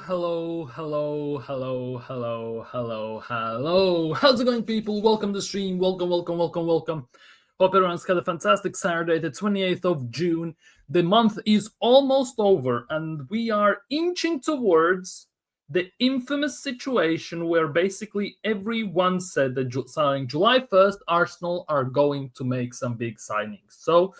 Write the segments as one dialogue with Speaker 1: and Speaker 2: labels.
Speaker 1: Hello. How's it going, people? Welcome to the stream. Welcome. Hope everyone's had a fantastic Saturday, the 28th of June. The month is almost over, and we are inching towards the infamous situation where basically everyone said that starting July 1st, Arsenal are going to make some big signings. So,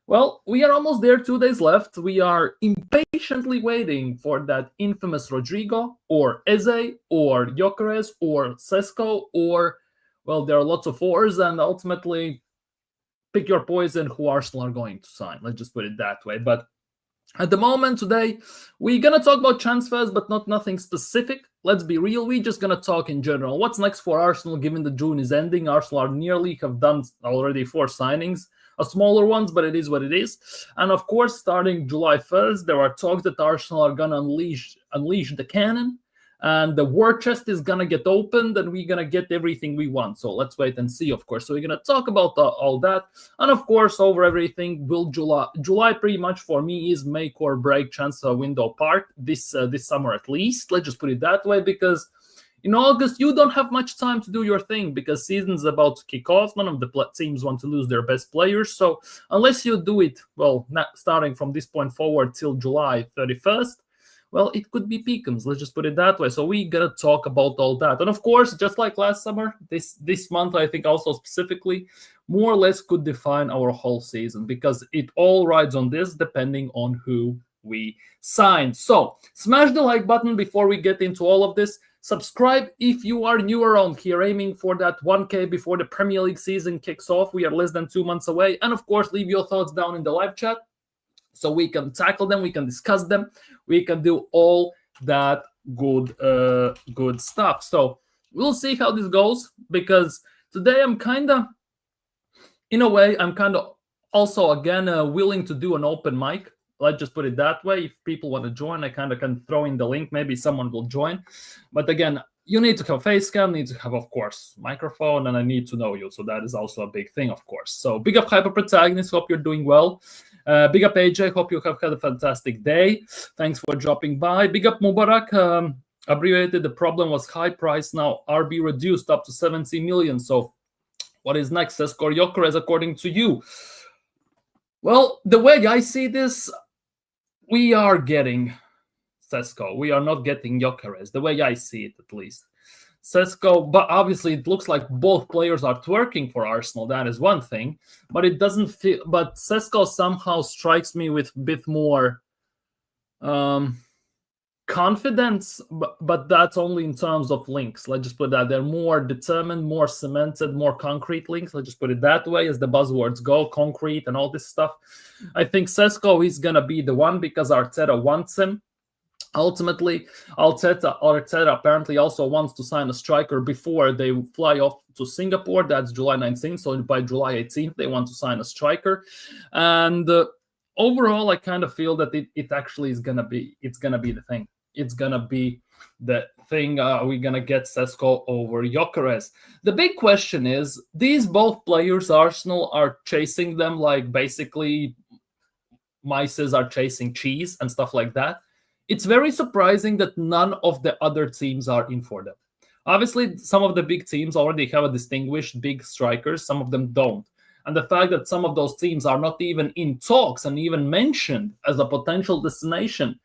Speaker 1: well, we are almost there, 2 days left. We are impatiently waiting for that infamous Rodrigo or Eze or Gyökeres or Sesko or, well, there are lots of fours, and ultimately pick your poison who Arsenal are going to sign. Let's just put it that way. But at the moment today, we're going to talk about transfers, but not nothing specific. Let's be real. We're just going to talk in general. What's next for Arsenal, given the June is ending? Arsenal are nearly have done already 4 signings. Smaller ones, but it is what it is. And of course, starting July 1st, there are talks that Arsenal are going to unleash the cannon, and the war chest is going to get opened, and we're going to get everything we want. So let's wait and see, of course. So we're going to talk about all that. And of course, over everything, will July pretty much for me is make or break transfer window part this summer at least. Let's just put it that way, because in August, you don't have much time to do your thing because season's about to kick off. None of the teams want to lose their best players. So unless you do it, well, not starting from this point forward till July 31st, well, it could be peakums. Let's just put it that way. So we got to talk about all that. And of course, just like last summer, this month, I think also specifically, more or less could define our whole season because it all rides on this depending on who we sign. So smash the like button before we get into all of this. Subscribe if you are new around here, aiming for that 1K before the Premier League season kicks off. We are less than 2 months away. And of course, leave your thoughts down in the live chat so we can tackle them, we can discuss them, we can do all that good stuff. So we'll see how this goes, because today I'm kind of also, again, willing to do an open mic. Let's just put it that way. If people want to join, I kind of can throw in the link. Maybe someone will join. But again, you need to have face cam, need to have, of course, microphone, and I need to know you. So that is also a big thing, of course. So big up Hyper Protagonist. Hope you're doing well. Big up AJ. Hope you have had a fantastic day. Thanks for dropping by. Big up Mubarak. Abbreviated, the problem was high price. Now RB reduced up to 70 million. So what is next? Sesko Gyökeres, according to you? Well, the way I see this, we are getting Sesko. We are not getting Gyökeres, the way I see it, at least. Sesko, but obviously it looks like both players are twerking for Arsenal. That is one thing, but it doesn't feel. But Sesko somehow strikes me with a bit more confidence, but that's only in terms of links. Let's just put that. They're more determined, more cemented, more concrete links. Let's just put it that way, as the buzzwords go, concrete and all this stuff. I think Sesko is going to be the one because Arteta wants him. Ultimately, Arteta apparently also wants to sign a striker before they fly off to Singapore. That's July 19th. So by July 18th, they want to sign a striker. And overall, I kind of feel that it actually is going to be, it's going to be the thing. It's going to be the thing. We're going to get Sesko over Gyökeres. The big question is, these both players, Arsenal are chasing them like basically mice are chasing cheese and stuff like that. It's very surprising that none of the other teams are in for them. Obviously, some of the big teams already have a distinguished big strikers. Some of them don't. And the fact that some of those teams are not even in talks and even mentioned as a potential destination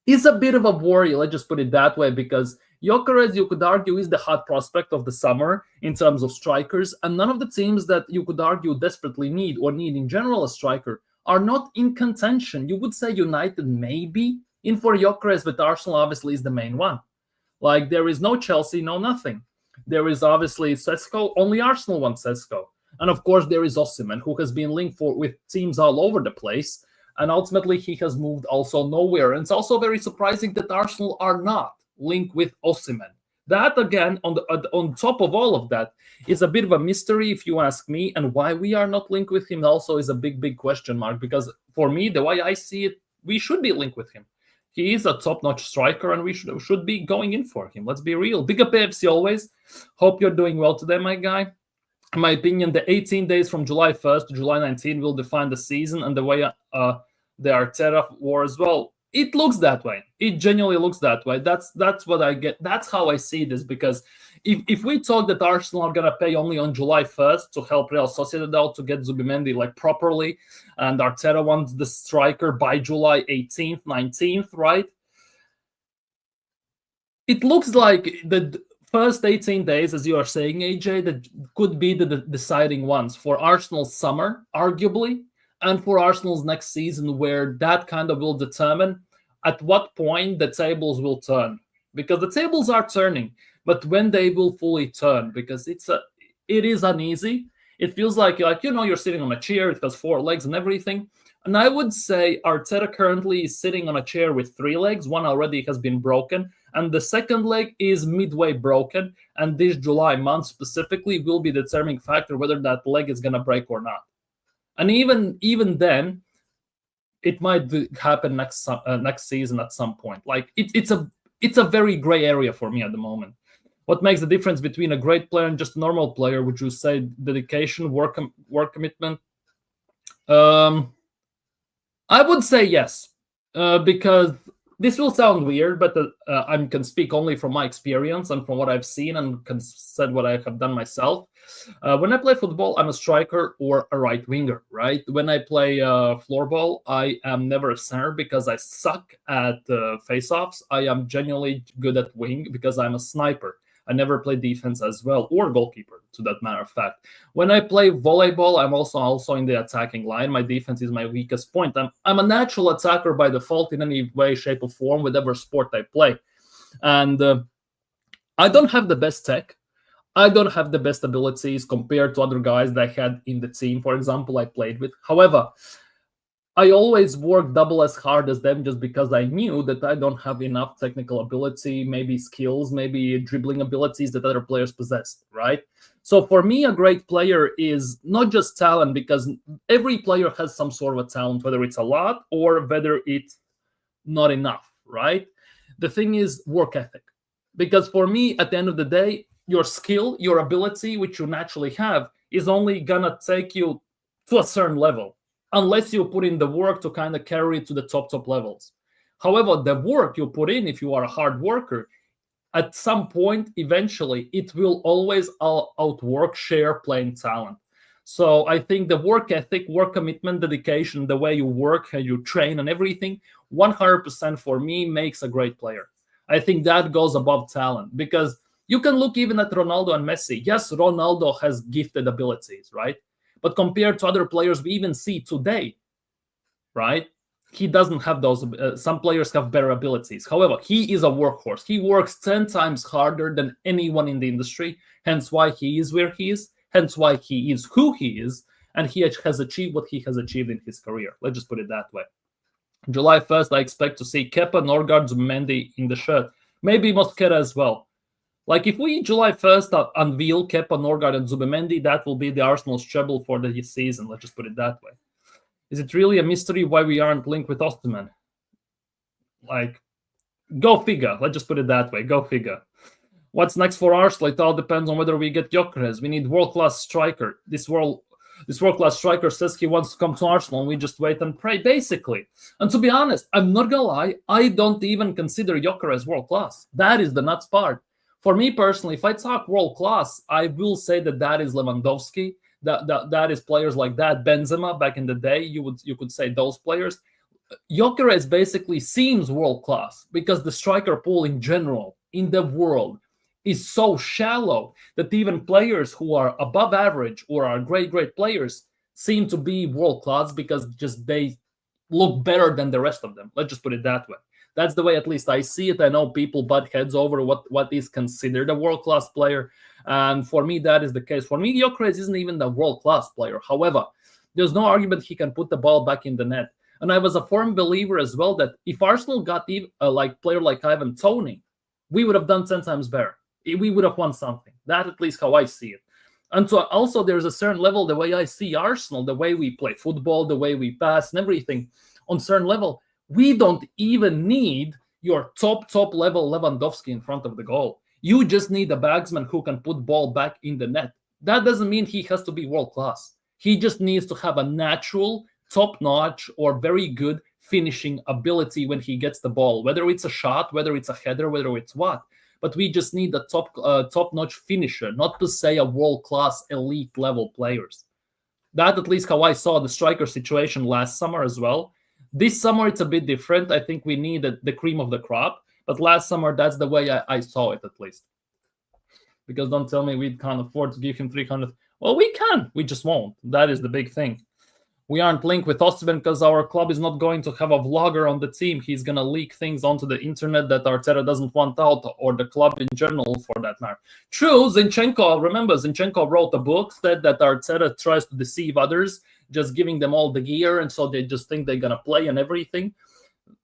Speaker 1: is a bit of a worry. Let's just put it that way, because Gyökeres, you could argue, is the hot prospect of the summer in terms of strikers. And none of the teams that you could argue desperately need in general a striker are not in contention. You would say United maybe in for Gyökeres, but Arsenal obviously is the main one. Like, there is no Chelsea, no nothing. There is obviously Sesko, only Arsenal wants Sesko. And of course, there is Osimhen, who has been linked with teams all over the place. And ultimately, he has moved also nowhere. And it's also very surprising that Arsenal are not linked with Osimhen. That, again, on top of all of that, is a bit of a mystery, if you ask me. And why we are not linked with him also is a big question mark. Because for me, the way I see it, we should be linked with him. He is a top-notch striker, and we should be going in for him. Let's be real. Big up AFC always. Hope you're doing well today, my guy. In my opinion, the 18 days from July 1st to July 19th will define the season and the way the Arteta war as well. It looks that way. It genuinely looks that way. That's what I get. That's how I see this. Because if we talk that Arsenal are gonna pay only on July 1st to help Real Sociedad out to get Zubimendi like properly, and Arteta wants the striker by July 18th, 19th, right? It looks like the first 18 days, as you are saying, AJ, that could be the deciding ones for Arsenal's summer, arguably, and for Arsenal's next season, where that kind of will determine at what point the tables will turn. Because the tables are turning, but when they will fully turn, because it is uneasy. It feels like you're sitting on a chair. It has four legs and everything. And I would say Arteta currently is sitting on a chair with three legs. One already has been broken, and the second leg is midway broken. And this July month specifically will be the determining factor whether that leg is going to break or not. And even then, it might happen next season at some point. Like it's a very gray area for me at the moment. What makes the difference between a great player and just a normal player? Would you say dedication, work commitment? I would say yes, because this will sound weird, but I can speak only from my experience and from what I've seen and said what I have done myself. When I play football, I'm a striker or a right winger, right? When I play floorball, I am never a center because I suck at face-offs. I am genuinely good at wing because I'm a sniper. I never play defense as well, or goalkeeper, to that matter of fact. When I play volleyball, I'm also in the attacking line. My defense is my weakest point. I'm a natural attacker by default in any way, shape, or form, whatever sport I play. And I don't have the best tech. I don't have the best abilities compared to other guys that I had in the team, for example, I played with. However, I always worked double as hard as them just because I knew that I don't have enough technical ability, maybe skills, maybe dribbling abilities that other players possessed, right? So for me, a great player is not just talent, because every player has some sort of a talent, whether it's a lot or whether it's not enough, right? The thing is work ethic. Because for me, at the end of the day, your skill, your ability, which you naturally have, is only going to take you to a certain level, unless you put in the work to kind of carry it to the top levels. However, the work you put in, if you are a hard worker, at some point, eventually, it will always outwork sheer plain talent. So I think the work ethic, work commitment, dedication, the way you work, how you train and everything, 100% for me makes a great player. I think that goes above talent, because you can look even at Ronaldo and Messi. Yes, Ronaldo has gifted abilities, right? But compared to other players we even see today, right? He doesn't have those. Some players have better abilities. However, he is a workhorse. He works 10 times harder than anyone in the industry, hence why he is where he is, hence why he is who he is, and he has achieved what he has achieved in his career. Let's just put it that way. July 1st, I expect to see Kepa, Norgard, Zubimendi in the shirt. Maybe Mosquera as well. Like, if we July 1st unveil Kepa, Norgard, and Zubimendi, that will be the Arsenal's treble for the season. Let's just put it that way. Is it really a mystery why we aren't linked with Osterman? Like, go figure. Let's just put it that way. Go figure. What's next for Arsenal? It all depends on whether we get Gyökeres. We need world-class striker. This world-class striker says he wants to come to Arsenal, and we just wait and pray, basically. And to be honest, I'm not going to lie, I don't even consider Gyökeres world-class. That is the nuts part. For me personally, if I talk world-class, I will say that is Lewandowski. That is players like that. Benzema back in the day, you could say those players. Gyökeres basically seems world-class because the striker pool in general in the world is so shallow that even players who are above average or are great players seem to be world-class because just they look better than the rest of them. Let's just put it that way. That's the way at least I see it. I know people butt heads over what is considered a world-class player. And for me, that is the case. For me, Gyökeres isn't even the world-class player. However, there's no argument he can put the ball back in the net. And I was a firm believer as well that if Arsenal got a player like Ivan Toney, we would have done 10 times better. We would have won something. That at least how I see it. And so also there's a certain level, the way I see Arsenal, the way we play football, the way we pass and everything, on certain level, we don't even need your top level Lewandowski in front of the goal. You just need a bagsman who can put ball back in the net. That doesn't mean he has to be world class. He just needs to have a natural, top-notch, or very good finishing ability when he gets the ball, whether it's a shot, whether it's a header, whether it's what. But we just need a top-notch finisher, not to say a world-class elite level players. That at least how I saw the striker situation last summer as well. This summer it's a bit different. I think we need the cream of the crop. But last summer, that's the way I saw it, at least. Because don't tell me we can't afford to give him 300. Well, we can. We just won't. That is the big thing. We aren't linked with Osimhen because our club is not going to have a vlogger on the team. He's going to leak things onto the internet that Arteta doesn't want out, or the club in general, for that matter. True, Zinchenko, remember, Zinchenko wrote a book, said that Arteta tries to deceive others, just giving them all the gear, and so they just think they're going to play and everything.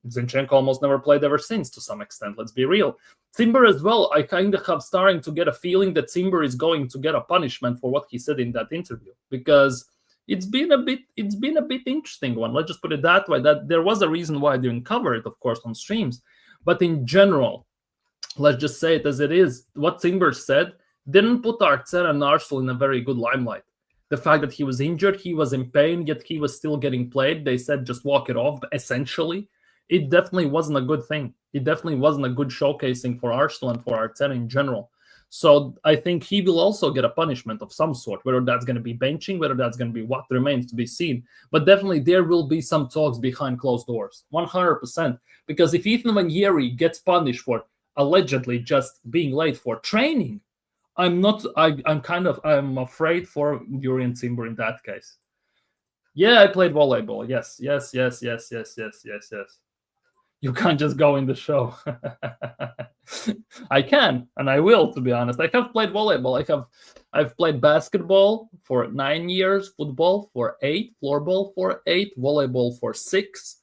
Speaker 1: Zinchenko almost never played ever since, to some extent, let's be real. Timber as well, I kind of have starting to get a feeling that Timber is going to get a punishment for what he said in that interview, because it's been a bit interesting one. Let's just put it that way. That there was a reason why I didn't cover it, of course, on streams. But in general, let's just say it as it is. What Timber said didn't put Arteta and Arsenal in a very good limelight. The fact that he was injured, he was in pain, yet he was still getting played. They said just walk it off, essentially. It definitely wasn't a good thing. It definitely wasn't a good showcasing for Arsenal and for Arteta in general. So I think he will also get a punishment of some sort, whether that's going to be benching, whether that's going to be what remains to be seen. But definitely there will be some talks behind closed doors, 100%. Because if Ethan Vangieri gets punished for allegedly just being late for training, I'm afraid for Urian Timber in that case. Yeah, I played volleyball. Yes. You can't just go in the show. I can, and I will, to be honest. I have played volleyball. I've played basketball for 9 years, football for 8, floorball for 8, volleyball for 6,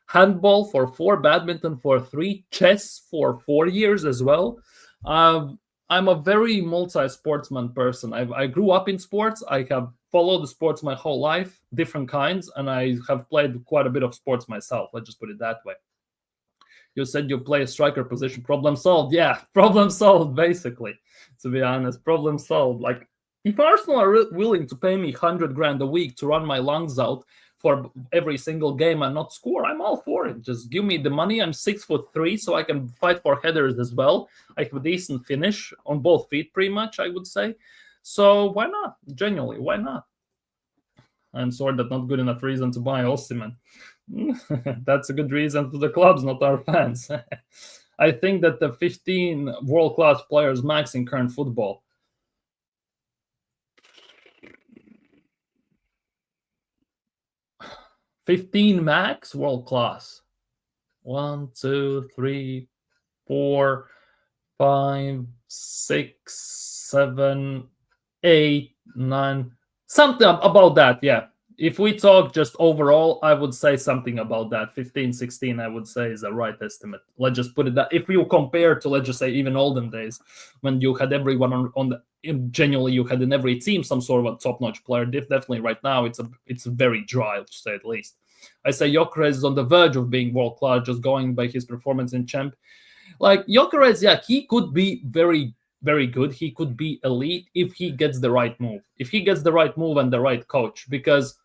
Speaker 1: handball for 4, badminton for 3, chess for 4 years as well. I'm a very multi-sportsman person. I grew up in sports. I have followed the sports my whole life, different kinds, and I have played quite a bit of sports myself. Let's just put it that way. You said you play a striker position. Problem solved. Yeah, problem solved, basically, to be honest. Problem solved. Like, if Arsenal are willing to pay me 100 grand a week to run my lungs out for every single game and not score, I'm all for it. Just give me the money. I'm 6'3", so I can fight for headers as well. I have a decent finish on both feet, pretty much, I would say. So why not? Genuinely, why not? I'm sorry, that's not good enough reason to buy Osimhen. That's a good reason to the clubs, not our fans. I think that the 15 world-class players max in current football. $15 max world-class. 1, 2, 3, 4, 5, 6, 7, 8, 9. Something about that, yeah. If we talk just overall, I would say something about that. 15, 16, I would say is the right estimate. Let's just put it that. If you compare to, let's just say, even olden days, when you had everyone genuinely, you had in every team some sort of a top-notch player. Definitely right now, it's very dry, to say the least. I say Gyökeres is on the verge of being world-class, just going by his performance in Champ. Like, Gyökeres, yeah, he could be very, very good. He could be elite if he gets the right move. If he gets the right move and the right coach, because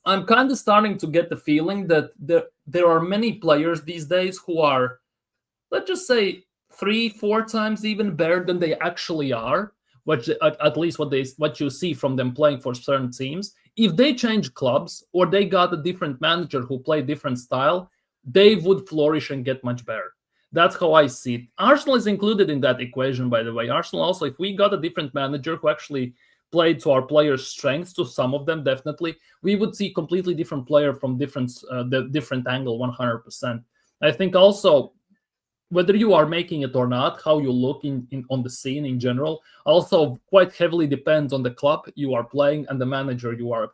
Speaker 1: I'm kind of starting to get the feeling that there are many players these days who are, let's just say, 3-4 times even better than they actually are, which at least what you see from them playing for certain teams. If they change clubs or they got a different manager who played different style, they would flourish and get much better. That's how I see it. Arsenal is included in that equation, by the way. Arsenal also, if we got a different manager who actually played to our players' strengths, to some of them, definitely, we would see completely different player from the different angle, 100%. I think also, whether you are making it or not, how you look on the scene in general, also quite heavily depends on the club you are playing and the manager you are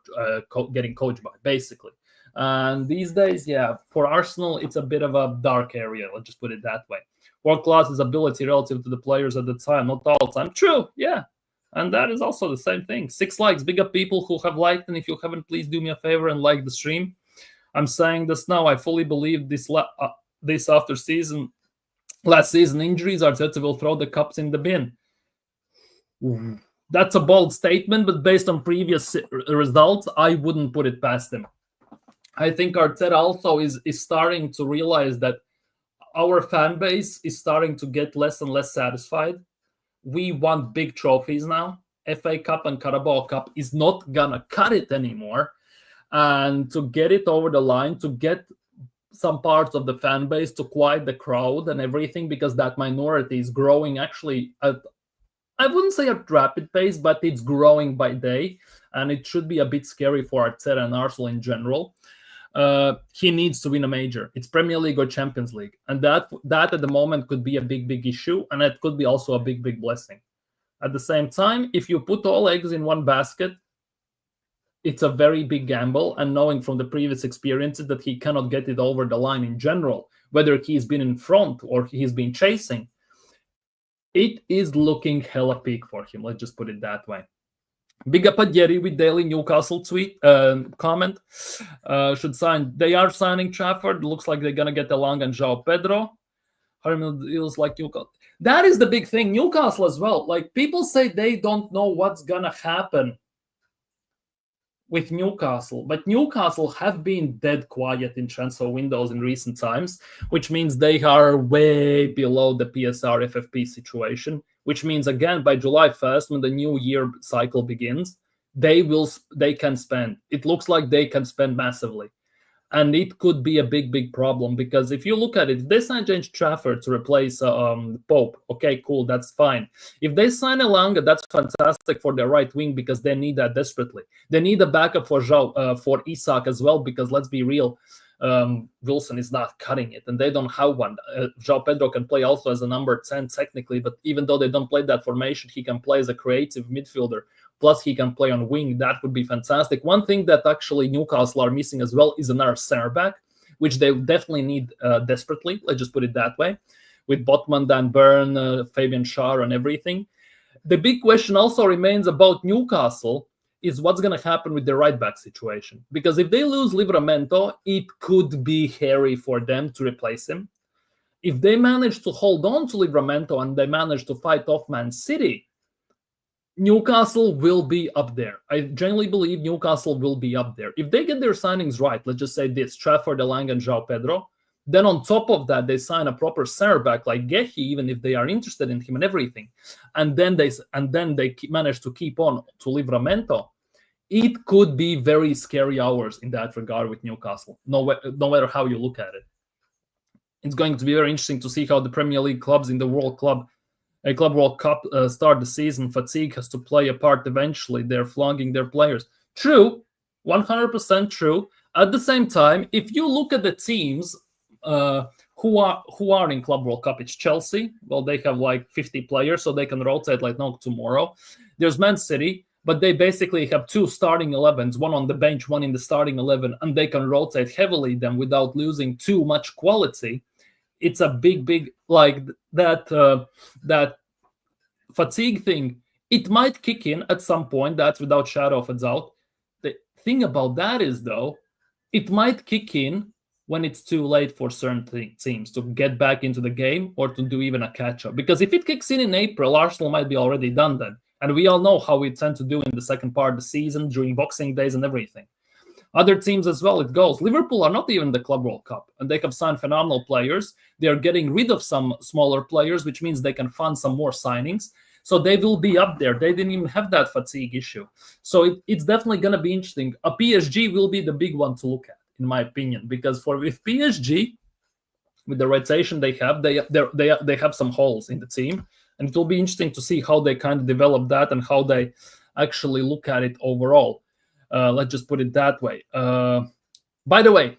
Speaker 1: getting coached by, basically. And these days, yeah, for Arsenal, it's a bit of a dark area. Let's just put it that way. World class is ability relative to the players at the time, not all the time. True, yeah. And that is also the same thing. 6 likes. Big up people who have liked. And if you haven't, please do me a favor and like the stream. I'm saying this now. I fully believe this after last season injuries, Arteta will throw the cups in the bin. That's a bold statement, but based on previous results, I wouldn't put it past him. I think Arteta also is starting to realize that our fan base is starting to get less and less satisfied. We want big trophies now. FA Cup and Carabao Cup is not gonna cut it anymore. And to get it over the line, to get some parts of the fan base to quiet the crowd and everything, because that minority is growing actually at, I wouldn't say at rapid pace, but it's growing by day, and it should be a bit scary for Arteta and Arsenal in general. He needs to win a major. It's Premier League or Champions League, and that at the moment could be a big issue, and it could be also a big blessing. At the same time, if you put all eggs in one basket, it's a very big gamble, and knowing from the previous experiences that he cannot get it over the line in general, whether he's been in front or he's been chasing, it is looking hella peak for him. Let's just put it that way. Big up at Yeri with daily Newcastle tweet comment. Should sign. They are signing Trafford. Looks like they're gonna get Elanga and João Pedro. Feels like Newcastle. That is the big thing. Newcastle as well. Like, people say they don't know what's gonna happen with Newcastle, but Newcastle have been dead quiet in transfer windows in recent times, which means they are way below the PSR FFP situation, which means, again, by July 1st, when the new year cycle begins, they can spend. It looks like they can spend massively. And it could be a big problem, because if you look at it, if they sign James Trafford to replace Pope, okay, cool, that's fine. If they sign Elanga, that's fantastic for their right wing, because they need that desperately. They need a backup for for Isak as well, because let's be real, Wilson is not cutting it, and they don't have one. João Pedro can play also as a number 10 technically, but even though they don't play that formation, he can play as a creative midfielder. Plus, he can play on wing. That would be fantastic. One thing that actually Newcastle are missing as well is another center back, which they definitely need desperately. Let's just put it that way. With Botman, Dan Burn, Fabian Schär, and everything. The big question also remains about Newcastle is what's going to happen with the right back situation. Because if they lose Livramento, it could be hairy for them to replace him. If they manage to hold on to Livramento and they manage to fight off Man City, Newcastle will be up there. I genuinely believe Newcastle will be up there. If they get their signings right, let's just say this, Trafford, Elanga, and João Pedro, then on top of that, they sign a proper center back like Gehi, even if they are interested in him and everything. And then they manage to keep on to Livramento. It could be very scary hours in that regard with Newcastle, no matter how you look at it. It's going to be very interesting to see how the Premier League clubs in the Club World Cup start the season. Fatigue has to play a part eventually. They're flogging their players. True, 100% true. At the same time, if you look at the teams who are in Club World Cup, it's Chelsea. Well, they have like 50 players, so they can rotate like no tomorrow. There's Man City, but they basically have two starting 11s, one on the bench, one in the starting 11, and they can rotate heavily them without losing too much quality. It's a big like that fatigue thing. It might kick in at some point. That's without shadow of a doubt. The thing about that is, though, it might kick in when it's too late for certain teams to get back into the game or to do even a catch-up. Because if it kicks in April, Arsenal might be already done then. And we all know how we tend to do in the second part of the season during Boxing Days and everything. Other teams as well, it goes. Liverpool are not even the Club World Cup, and they have signed phenomenal players. They are getting rid of some smaller players, which means they can fund some more signings. So they will be up there. They didn't even have that fatigue issue. So it's definitely going to be interesting. A PSG will be the big one to look at, in my opinion, because with PSG, with the rotation they have, they have some holes in the team, and it will be interesting to see how they kind of develop that and how they actually look at it overall. Let's just put it that way. By the way,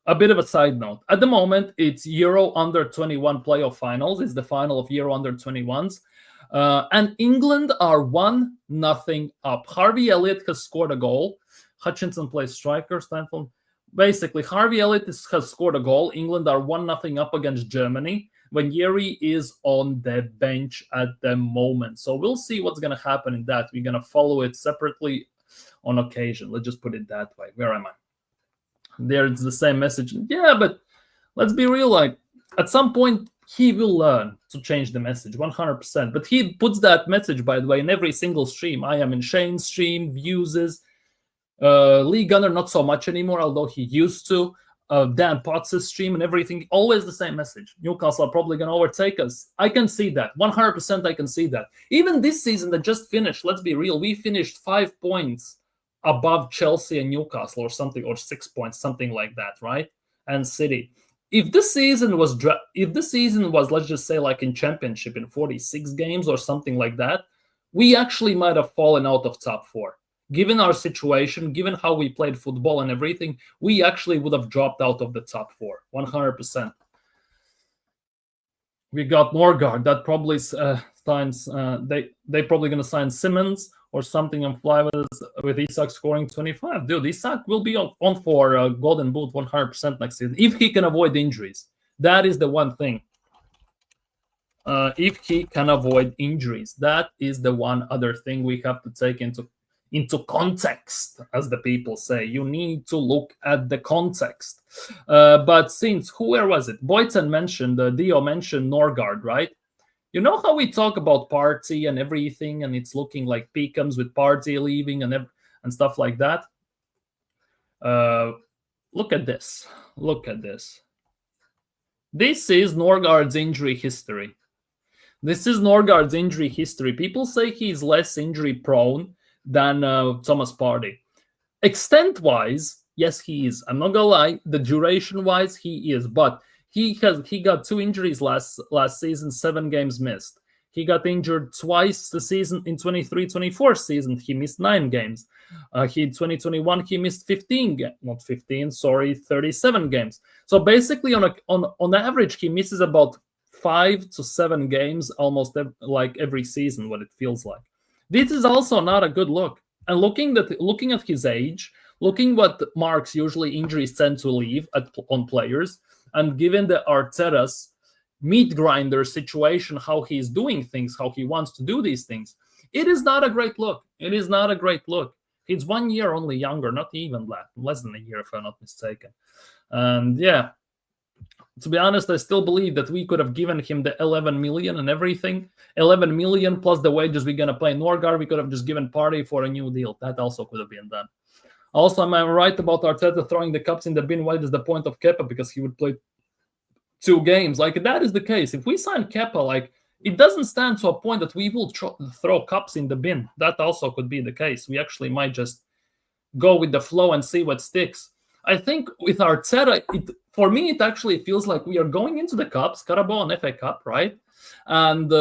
Speaker 1: a bit of a side note. At the moment, it's Euro Under-21 playoff finals. It's the final of Euro Under-21s. And England are 1-0 up. Harvey Elliott has scored a goal. Hutchinson plays striker. Stanford. Basically, Harvey Elliott has scored a goal. England are 1-0 up against Germany when Yeri is on the bench at the moment. So we'll see what's going to happen in that. We're going to follow it separately on occasion. Let's just put it that way. Where am I? There's the same message. Yeah, but let's be real. Like, at some point, he will learn to change the message 100%. But he puts that message, by the way, in every single stream. I am in Shane's stream, Views's, Lee Gunner, not so much anymore, although he used to. Dan Potts' stream and everything, always the same message. Newcastle are probably going to overtake us. I can see that. 100% I can see that. Even this season that just finished, let's be real, we finished 5 points above Chelsea and Newcastle or something, or 6 points, something like that, right? And City. If the season was, let's just say, like in Championship in 46 games or something like that, we actually might have fallen out of top 4. Given our situation, given how we played football and everything, we actually would have dropped out of the top 4, 100%. We got Norgard. That probably signs. They probably going to sign Simmons or something and fly with Isak scoring 25. Dude, Isak will be on for Golden Boot 100% next season if he can avoid injuries. That is the one thing. If he can avoid injuries, that is the one other thing we have to take into context, as the people say. You need to look at the context. But since, where was it? Boyton mentioned, Dio mentioned Norgard, right? You know how we talk about Party and everything, and it's looking like Peakham's with Party leaving and stuff like that? Look at this. Look at this. This is Norgard's injury history. This is Norgard's injury history. People say he's less injury prone than Thomas Partey. Extent-wise, yes, he is. I'm not gonna lie. The duration-wise, he is. But he got 2 injuries last season, 7 games missed. He got injured twice the season in 23-24 season. He missed 9 games. In 2021 he missed 37 games. So basically, on average, he misses about 5 to 7 games almost like every season. What it feels like. This is also not a good look. And looking at his age, looking what marks usually injuries tend to leave on players, and given the Arteta's meat grinder situation, how he's doing things, how he wants to do these things, it is not a great look. It is not a great look. He's 1 year only younger, not even that, less than a year if I'm not mistaken. And yeah, to be honest, I still believe that we could have given him the 11 million and everything. 11 million plus the wages we're going to pay Norgard. We could have just given Partey for a new deal. That also could have been done. Also, am I right about Arteta throwing the cups in the bin? What is the point of Kepa? Because he would play 2 games. Like, that is the case. If we sign Kepa, like, it doesn't stand to a point that we will throw cups in the bin. That also could be the case. We actually might just go with the flow and see what sticks. I think with Arteta, for me, it actually feels like we are going into the cups, Carabao and FA Cup, right? And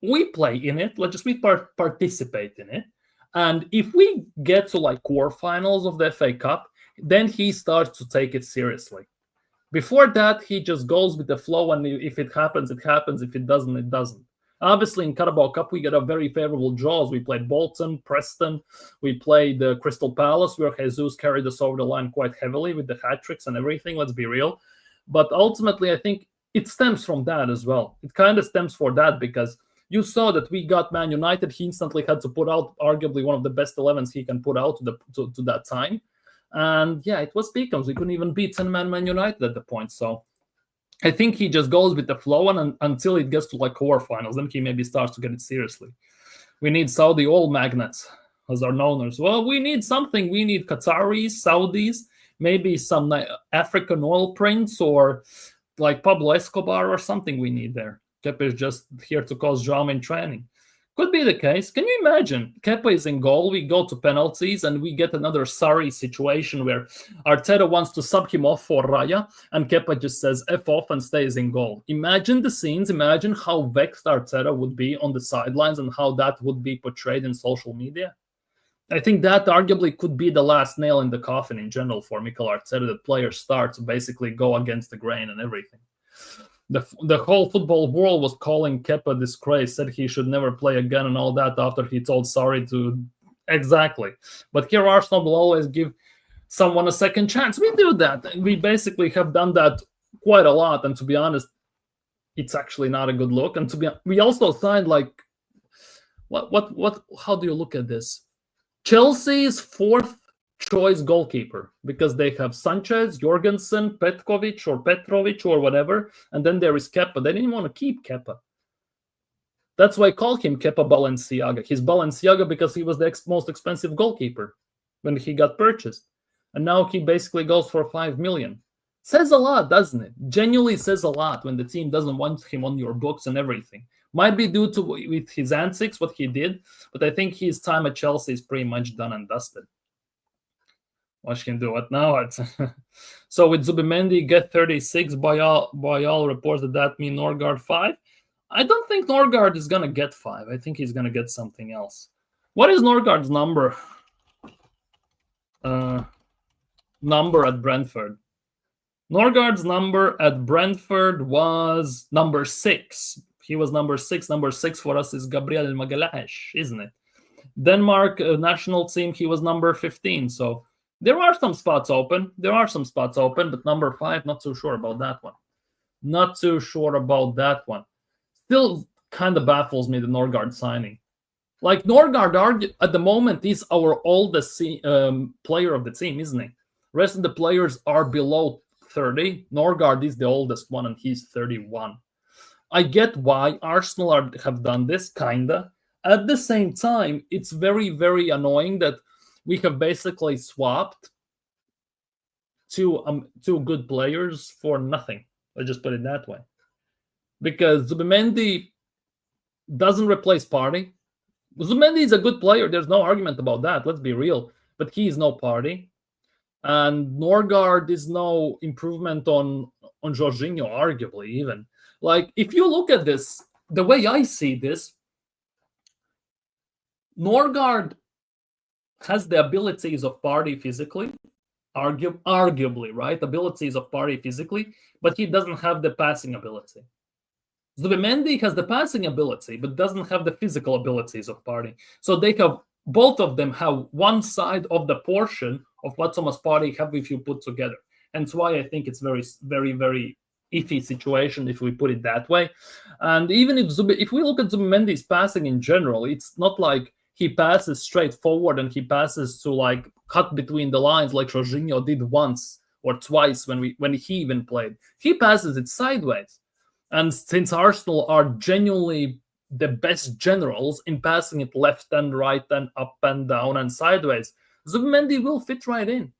Speaker 1: we play in it. We participate in it. And if we get to like quarterfinals of the FA Cup, then he starts to take it seriously. Before that, he just goes with the flow, and if it happens, it happens. If it doesn't, it doesn't. Obviously, in Carabao Cup, we get a very favorable draws. We played Bolton, Preston. We played Crystal Palace, where Jesus carried us over the line quite heavily with the hat-tricks and everything, let's be real. But ultimately, I think it stems from that as well. It kind of stems for that because you saw that we got Man United. He instantly had to put out arguably one of the best 11s he can put out to that time. And yeah, it was Peakham's. We couldn't even beat 10-man Man United at the point. So I think he just goes with the flow and until it gets to like quarterfinals, then he maybe starts to get it seriously. We need Saudi oil magnates, as are known as well. We need something. We need Qataris, Saudis, maybe some African oil prince or like Pablo Escobar or something we need there. Kepa is just here to cause drama in training. Could be the case. Can you imagine? Kepa is in goal, we go to penalties, and we get another Sarri situation where Arteta wants to sub him off for Raya, and Kepa just says F off and stays in goal. Imagine the scenes. Imagine how vexed Arteta would be on the sidelines and how that would be portrayed in social media. I think that arguably could be the last nail in the coffin in general for Mikel Arteta, that players start to basically go against the grain and everything. The whole football world was calling Kepa disgrace, said he should never play again and all that after he told Sarri to. Exactly. But here Arsenal will always give someone a second chance. We do that. We basically have done that quite a lot. And to be honest, it's actually not a good look. And we also signed like, how do you look at this? Chelsea's 4th choice goalkeeper, because they have Sanchez, Jorgensen, Petkovic or Petrovic or whatever, and then there is Kepa. They didn't want to keep Kepa. That's why I call him Kepa Balenciaga. He's Balenciaga because he was the most expensive goalkeeper. when he got purchased. And now he basically goes for 5 million. Says a lot, doesn't it? Genuinely says a lot when the team doesn't want him on your books and everything. Might be due to with his antics, what he did, but I think his time at Chelsea is pretty much done and dusted. Watch him do it now. So with Zubimendi, get 36 by all reports. That mean Norgard 5? I don't think Norgard is going to get 5. I think he's going to get something else. What is Norgard's number? Number at Brentford. Norgard's number at Brentford was number 6. He was number 6. Number 6 for us is Gabriel Magalhaes, isn't it? Denmark national team, he was number 15. So there are some spots open. But number 5, not too sure about that one. Still kind of baffles me, the Norgard signing. Like, Norgard at the moment is our oldest player of the team, isn't he? Rest of the players are below 30. Norgard is the oldest one, and he's 31. I get why Arsenal have done this, kinda. At the same time, it's very, very annoying that we have basically swapped two good players for nothing. Let's just put it that way. Because Zubimendi doesn't replace Partey. Zubimendi is a good player. There's no argument about that. Let's be real. But he is no Partey. And Norgard is no improvement on Jorginho, arguably, even. Like, if you look at this, the way I see this, Norgard has the abilities of Partey physically, arguably, right? Abilities of Partey physically, but he doesn't have the passing ability. Zubimendi has the passing ability, but doesn't have the physical abilities of Partey. So both of them have one side of the portion of what Thomas Partey have if you put together. And that's why I think it's very, very, very iffy situation if we put it that way. And even if we look at Zubimendi's passing in general, it's not like he passes straight forward and he passes to like cut between the lines like Jorginho did once or twice when he even played. He passes it sideways. And since Arsenal are genuinely the best generals in passing it left and right and up and down and sideways, Zubimendi will fit right in.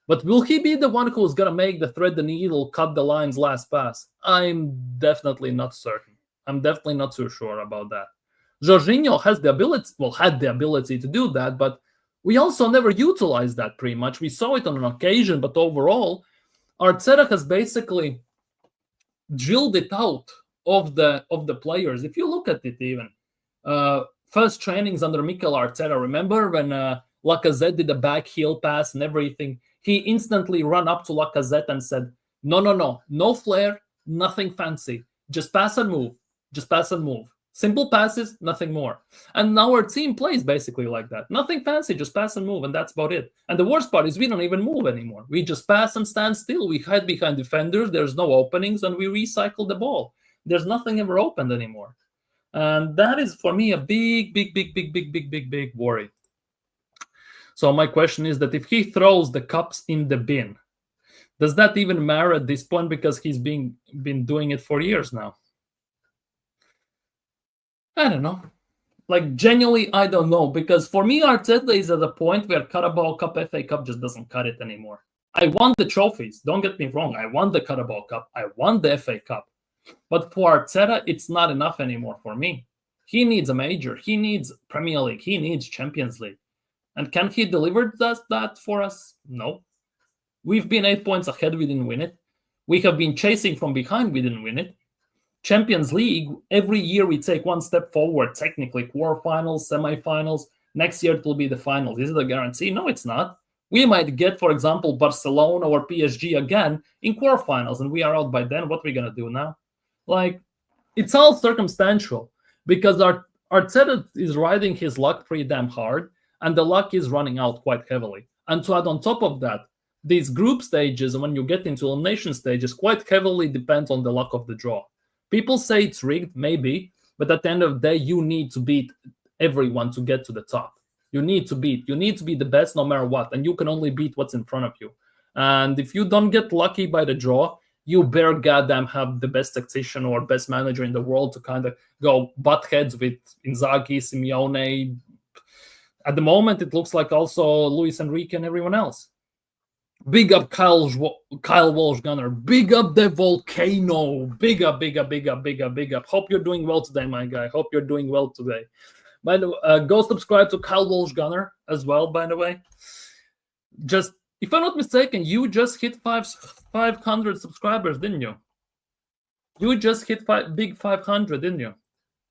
Speaker 1: But will he be the one who's going to make the thread the needle, cut the lines last pass? I'm definitely not certain. I'm definitely not too sure about that. Jorginho had the ability to do that, but we also never utilized that pretty much. We saw it on an occasion, but overall, Arteta has basically drilled it out of the players. If you look at it even, first trainings under Mikel Arteta, remember when Lacazette did a back heel pass and everything? He instantly ran up to Lacazette and said, no flair, nothing fancy. Just pass and move. Simple passes, nothing more. And now our team plays basically like that. Nothing fancy, just pass and move, and that's about it. And the worst part is we don't even move anymore. We just pass and stand still. We hide behind defenders. There's no openings, and we recycle the ball. There's nothing ever opened anymore. And that is, for me, a big worry. So my question is that if he throws the cups in the bin, does that even matter at this point because he's been doing it for years now? I don't know. Like, genuinely, I don't know. Because for me, Arteta is at a point where Carabao Cup, FA Cup just doesn't cut it anymore. I want the trophies. Don't get me wrong. I want the Carabao Cup. I want the FA Cup. But for Arteta, it's not enough anymore for me. He needs a major. He needs Premier League. He needs Champions League. And can he deliver that for us? No. We've been 8 points ahead. We didn't win it. We have been chasing from behind. We didn't win it. Champions League, every year we take one step forward, technically. Quarterfinals, semifinals. Next year it will be the finals. Is it a guarantee? No, it's not. We might get, for example, Barcelona or PSG again in quarterfinals, and we are out by then. What are we going to do now? Like, it's all circumstantial because Arteta is riding his luck pretty damn hard, and the luck is running out quite heavily. And to add on top of that, these group stages, and when you get into elimination stages, quite heavily depends on the luck of the draw. People say it's rigged, maybe, but at the end of the day, you need to beat everyone to get to the top. You need to be the best no matter what, and you can only beat what's in front of you. And if you don't get lucky by the draw, you better goddamn have the best tactician or best manager in the world to kind of go butt heads with Inzaghi, Simeone, At the moment, it looks like also Luis Enrique and everyone else. Big up Kyle Walsh Gunner. Big up the volcano. Big up, big up, big up, big up, big up. Hope you're doing well today, my guy. Hope you're doing well today. By the way, go subscribe to Kyle Walsh Gunner as well, by the way. Just, if I'm not mistaken, you just hit 500 subscribers, didn't you? You just hit big 500, didn't you?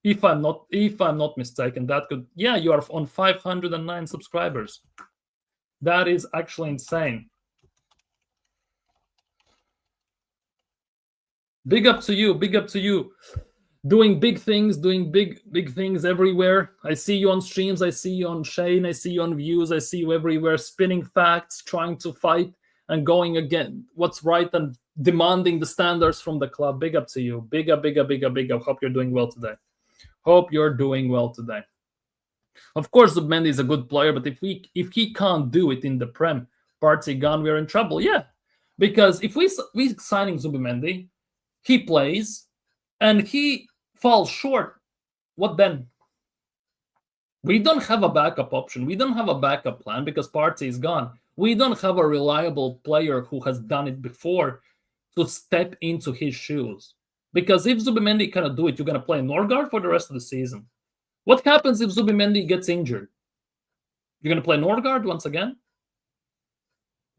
Speaker 1: If I'm not mistaken, that could, yeah, you are on 509 subscribers. That is actually insane. Big up to you. Big up to you. Doing big things, doing big things everywhere. I see you on streams. I see you on Shane. I see you on views. I see you everywhere, spinning facts, trying to fight and going again what's right and demanding the standards from the club. Big up to you. Big up, big up, big up, big up. Hope you're doing well today. Hope you're doing well today. Of course, Zubimendi is a good player, but if he can't do it in the Prem, Partey gone, we're in trouble. Yeah, because if we signing Zubimendi, he plays, and he falls short, what then? We don't have a backup option. We don't have a backup plan because Partey is gone. We don't have a reliable player who has done it before to step into his shoes. Because if Zubimendi cannot do it, you're going to play Norgard for the rest of the season. What happens if Zubimendi gets injured? You're going to play Norgard once again?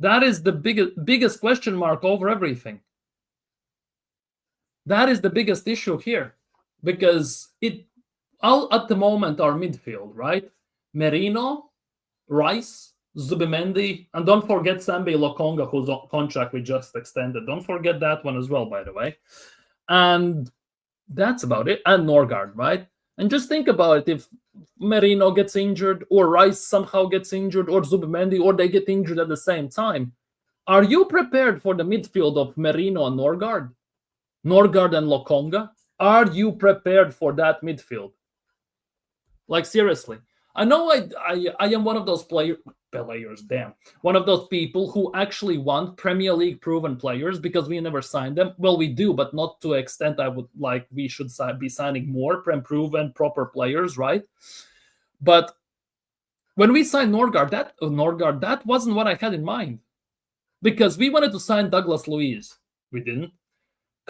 Speaker 1: That is the biggest question mark over everything. That is the biggest issue here, because all at the moment our midfield, right? Merino, Rice, Zubimendi, and don't forget Sambi Lokonga, whose contract we just extended. Don't forget that one as well, by the way. And that's about it. And Norgard, right? And just think about it. If Merino gets injured, or Rice somehow gets injured, or Zubimendi, or they get injured at the same time, are you prepared for the midfield of Merino and Norgard? Norgard and Lokonga? Are you prepared for that midfield? Like, seriously. I know I am one of those players, one of those people who actually want Premier League proven players because we never signed them. Well, we do, but not to the extent I would like. We should be signing more proven proper players, right? But when we signed Norgard, that wasn't what I had in mind. Because we wanted to sign Douglas Luiz. We didn't.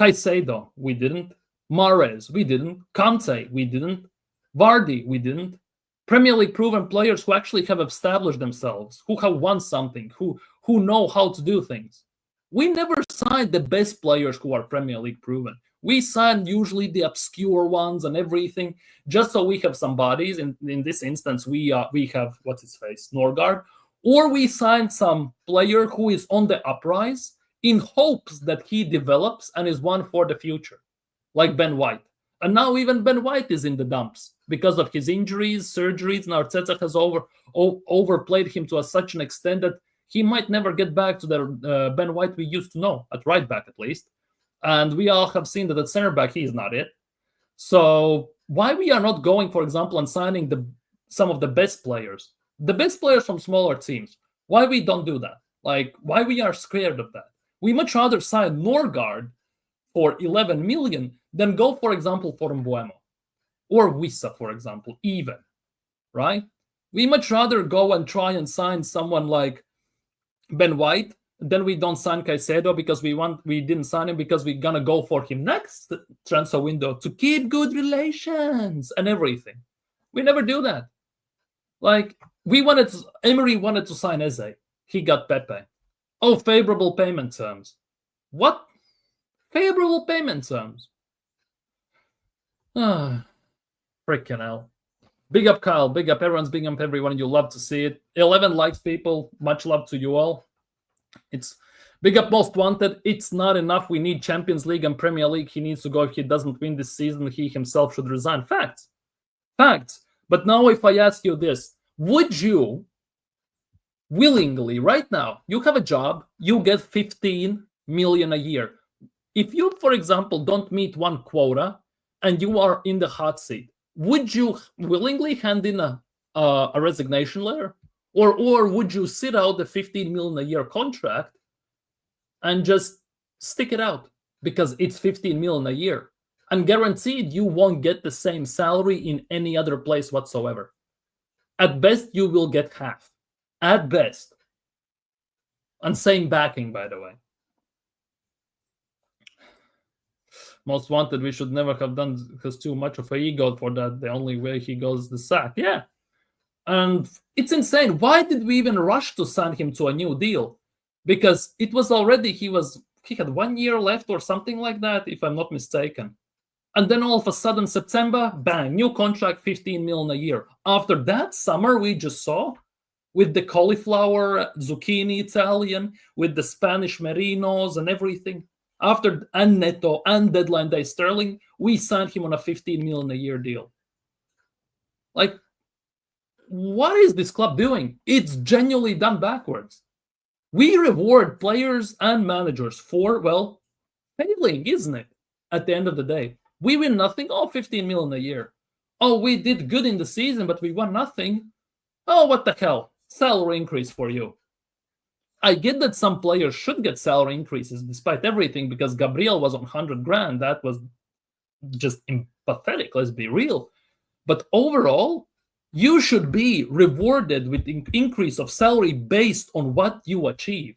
Speaker 1: Caicedo, we didn't. Mahrez, we didn't. Kante, we didn't. Vardy, we didn't. Premier League proven players who actually have established themselves, who have won something, who know how to do things. We never signed the best players who are Premier League proven. We signed usually the obscure ones and everything, just so we have some bodies. In this instance, we have, what's his face, Norgard. Or we signed some player who is on the uprise, in hopes that he develops and is one for the future, like Ben White. And now even Ben White is in the dumps because of his injuries, surgeries, and Arteta has overplayed him to such an extent that he might never get back to the Ben White we used to know, at right back at least. And we all have seen that at center back, he is not it. So why we are not going, for example, and signing some of the best players from smaller teams? Why we don't do that? Like, why we are scared of that? We much rather sign Norgard for 11 million than go, for example, for Mbuemo or Wissa, for example, even, right? We much rather go and try and sign someone like Ben White. Then we don't sign Caicedo because we didn't sign him because we're gonna go for him next transfer window to keep good relations and everything. We never do that. Like, Emery wanted to sign Eze. He got Pepe. Oh, favorable payment terms. What? Favorable payment terms. Freaking hell. Big up, Kyle. Big up. Everyone's big up everyone. You love to see it. 11 likes, people. Much love to you all. It's big up, most wanted. It's not enough. We need Champions League and Premier League. He needs to go. If he doesn't win this season, he himself should resign. Facts. But now if I ask you this, would you willingly, right now, you have a job, you get 15 million a year. If you, for example, don't meet one quota and you are in the hot seat, would you willingly hand in a resignation letter? Or would you sit out the 15 million a year contract and just stick it out because it's 15 million a year and guaranteed you won't get the same salary in any other place whatsoever? At best, you will get half. At best. And same backing, by the way. Most Wanted, we should never have done because too much of a ego for that. The only way he goes the sack. Yeah. And it's insane. Why did we even rush to sign him to a new deal? Because it was already, he had 1 year left or something like that, if I'm not mistaken. And then all of a sudden, September, bang, new contract, 15 million a year. After that summer we just saw, with the cauliflower, zucchini Italian, with the Spanish merinos and everything, after and Neto and deadline day Sterling, we signed him on a 15 million a year deal. Like, what is this club doing? It's genuinely done backwards. We reward players and managers for, well, failing, isn't it? At the end of the day, we win nothing. Oh, 15 million a year. Oh, we did good in the season, but we won nothing. Oh, what the hell? Salary increase for you. I get that some players should get salary increases despite everything, because Gabriel was on 100 grand. That was just pathetic, let's be real. But overall, you should be rewarded with increase of salary based on what you achieve.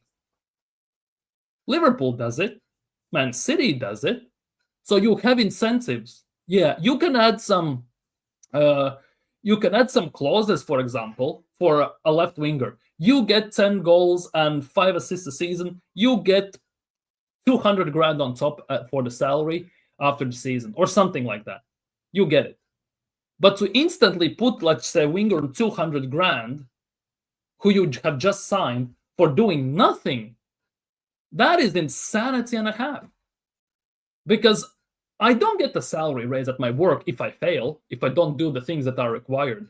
Speaker 1: Liverpool does it. Man City does it. So you have incentives. Yeah, you can add some clauses, for example, for a left winger. You get 10 goals and 5 assists a season. You get 200 grand on top for the salary after the season, or something like that. You get it. But to instantly put, let's say, winger on 200 grand, who you have just signed for doing nothing, that is insanity and a half. Because I don't get the salary raise at my work if I fail, if I don't do the things that are required.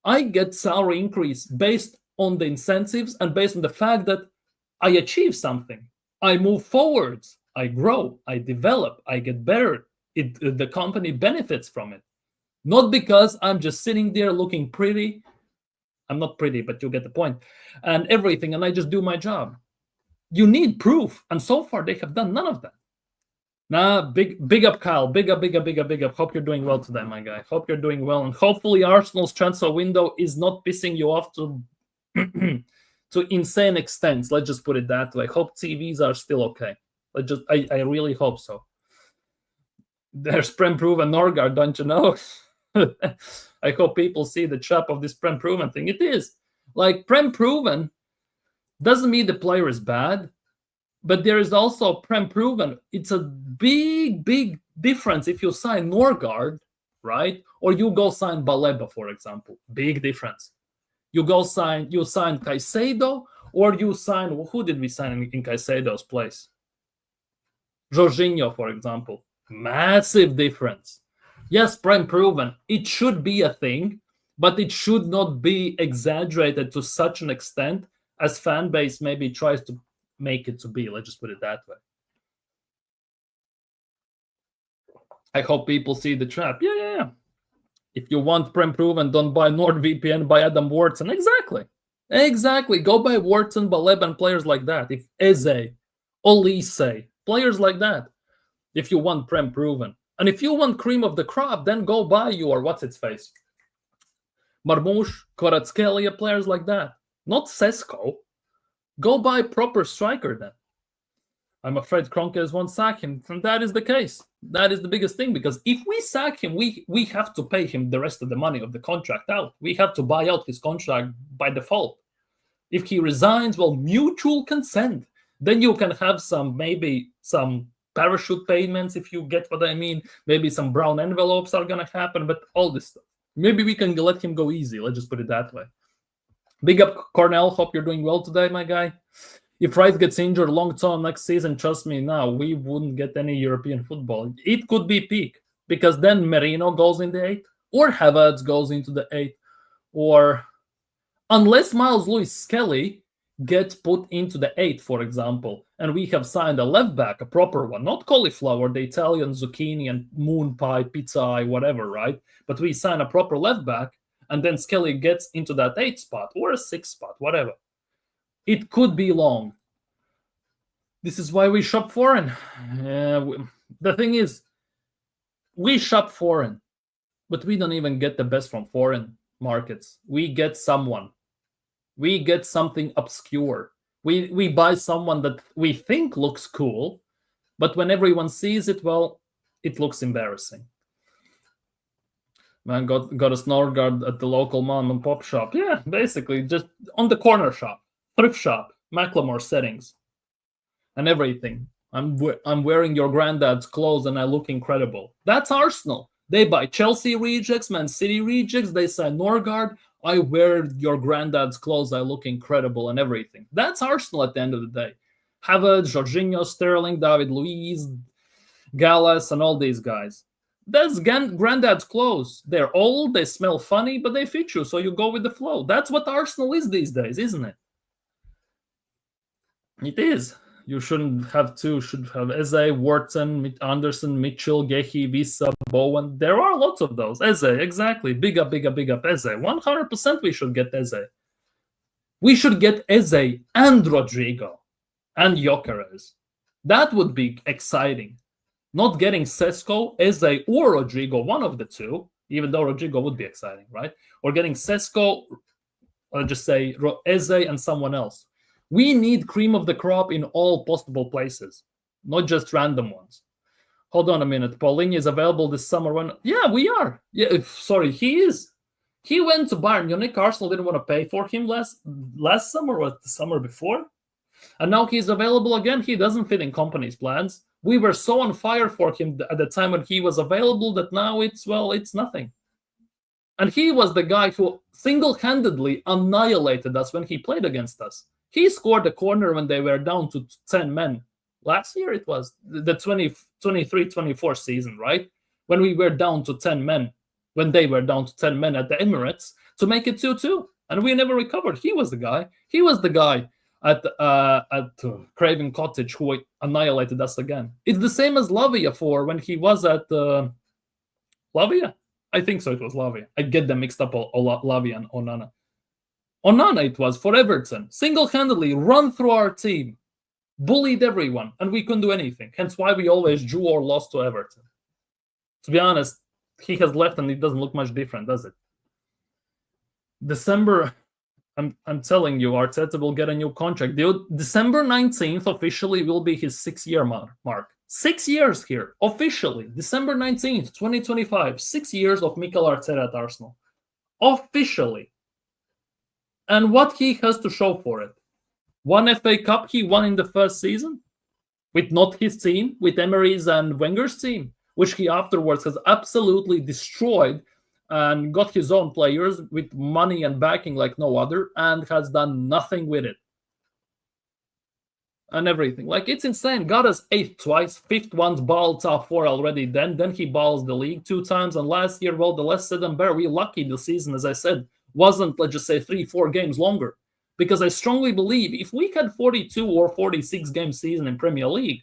Speaker 1: I get salary increase based on the incentives and based on the fact that I achieve something. I move forwards. I grow. I develop. I get better. The company benefits from it. Not because I'm just sitting there looking pretty. I'm not pretty, but you get the point. And everything, and I just do my job. You need proof. And so far, they have done none of that. Nah, big up, Kyle. Big up. Hope you're doing well today, my guy. Hope you're doing well. And hopefully Arsenal's transfer window is not pissing you off to insane extents. Let's just put it that way. Hope TVs are still okay. I really hope so. There's Prem Proven Norgard, don't you know? I hope people see the trap of this Prem Proven thing. It is. Like, Prem Proven doesn't mean the player is bad. But there is also Prem Proven. It's a big difference if you sign Norgard, right? Or you go sign Baleba, for example. Big difference. You sign Caicedo, or you sign, who did we sign in Caicedo's place? Jorginho, for example. Massive difference. Yes, Prem Proven. It should be a thing, but it should not be exaggerated to such an extent as fan base maybe tries to make it to be. Let's just put it that way. I hope people see the trap. Yeah. If you want Prem Proven, don't buy NordVPN, buy Adam Wharton. Exactly. Go buy Wharton, Baleb, and players like that. If Eze, Olise, players like that. If you want Prem Proven. And if you want cream of the crop, then go buy your what's-its-face. Marmoush, Kvaratskhelia, players like that. Not Sesko. Go buy proper striker then. I'm afraid Kroenke won't sack him, and that is the case. That is the biggest thing, because if we sack him, we have to pay him the rest of the money of the contract out. We have to buy out his contract by default. If he resigns, well, mutual consent. Then you can have maybe some parachute payments, if you get what I mean. Maybe some brown envelopes are going to happen, but all this stuff. Maybe we can let him go easy. Let's just put it that way. Big up, Cornell. Hope you're doing well today, my guy. If Wright gets injured long-term next season, trust me now, we wouldn't get any European football. It could be peak, because then Merino goes in the 8, or Havertz goes into the 8, or unless Miles Lewis-Skelly gets put into the 8, for example, and we have signed a left-back, a proper one, not cauliflower, the Italian zucchini and moon pie, pizza eye, whatever, right? But we sign a proper left-back, and then Skelly gets into that 8 spot or a 6 spot, whatever. It could be long. This is why we shop foreign. The thing is, we shop foreign, but we don't even get the best from foreign. markets. We get someone. We get something obscure. We buy someone that we think looks cool, but when everyone sees it, well, it looks embarrassing. Man, got a Snorgard at the local mom and pop shop. Yeah, basically, just on the corner shop, thrift shop, Macklemore settings, and everything. I'm wearing your granddad's clothes and I look incredible. That's Arsenal. They buy Chelsea rejects, Man City rejects. They sign Norgard. I wear your granddad's clothes. I look incredible and everything. That's Arsenal at the end of the day. Havertz, Jorginho, Sterling, David Luiz, Gallas, and all these guys. That's granddad's clothes. They're old, they smell funny, but they fit you, so you go with the flow. That's what Arsenal is these days, isn't it? It is. You shouldn't have two. Should have Eze, Wharton, Anderson, Mitchell, Gehi, Visa, Bowen. There are lots of those. Eze, exactly. Big up Eze. 100% we should get Eze. We should get Eze and Rodrigo and Gyökeres. That would be exciting. Not getting Sesko, Eze, or Rodrigo, one of the two, even though Rodrigo would be exciting, right? Or getting Sesko, or just say Eze and someone else. We need cream of the crop in all possible places, not just random ones. Hold on a minute. Paulinho is available this summer. Yeah, we are. Yeah, sorry, he is. He went to Bayern Munich. Arsenal didn't want to pay for him last summer or the summer before. And now he's available again. He doesn't fit in company's plans. We were so on fire for him at the time when he was available that now it's nothing. And he was the guy who single-handedly annihilated us when he played against us. He scored a corner when they were down to 10 men. Last year it was the 23-24 season, right? When we were down to 10 men, when they were down to 10 men at the Emirates to make it 2-2. And we never recovered. He was the guy. He was the guy at Craven Cottage who annihilated us again. It's the same as Lavia for when he was at Lavia. I think so. It was Lavia. I get them mixed up. Lavia and Onana. Onana it was for Everton. Single-handedly run through our team, bullied everyone, and we couldn't do anything. Hence why we always drew or lost to Everton. To be honest, he has left and it doesn't look much different, does it? December. I'm telling you, Arteta will get a new contract. December 19th officially will be his 6-year mark. 6 years here, officially. December 19th, 2025. 6 years of Mikel Arteta at Arsenal. Officially. And what he has to show for it. One FA Cup he won in the first season. With not his team, with Emery's and Wenger's team. Which he afterwards has absolutely destroyed and got his own players with money and backing like no other, and has done nothing with it. And everything. Like, it's insane. Got us 8th twice, 5th once, balled top 4 already then he balls the league 2 times, and last year, well, the less said and better. We lucky the season, as I said, wasn't, let's just say, 3-4 games longer. Because I strongly believe if we had 42 or 46 game season in Premier League,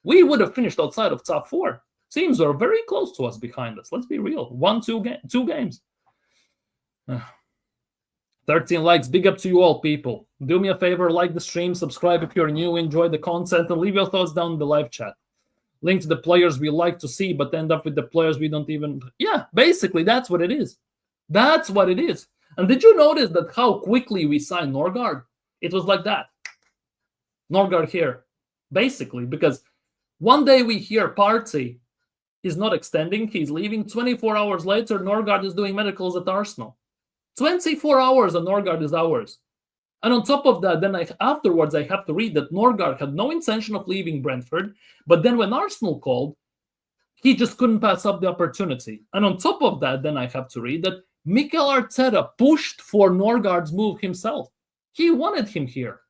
Speaker 1: we would have finished outside of top 4. Teams are very close to us behind us. Let's be real. 2 games. 13 likes. Big up to you all, people. Do me a favor, like the stream, subscribe if you're new, enjoy the content, and leave your thoughts down in the live chat. Link to the players we like to see, but end up with the players we don't even... Yeah, basically, that's what it is. That's what it is. And did you notice that how quickly we signed Norgard? It was like that. Norgard here. Basically, because one day we hear Partey is not extending, he's leaving. 24 hours later, Norgard is doing medicals at Arsenal. 24 hours and Norgard is ours. And on top of that, then afterwards I have to read that Norgard had no intention of leaving Brentford, but then when Arsenal called, he just couldn't pass up the opportunity. And on top of that, then I have to read that Mikel Arteta pushed for Norgard's move himself. He wanted him here.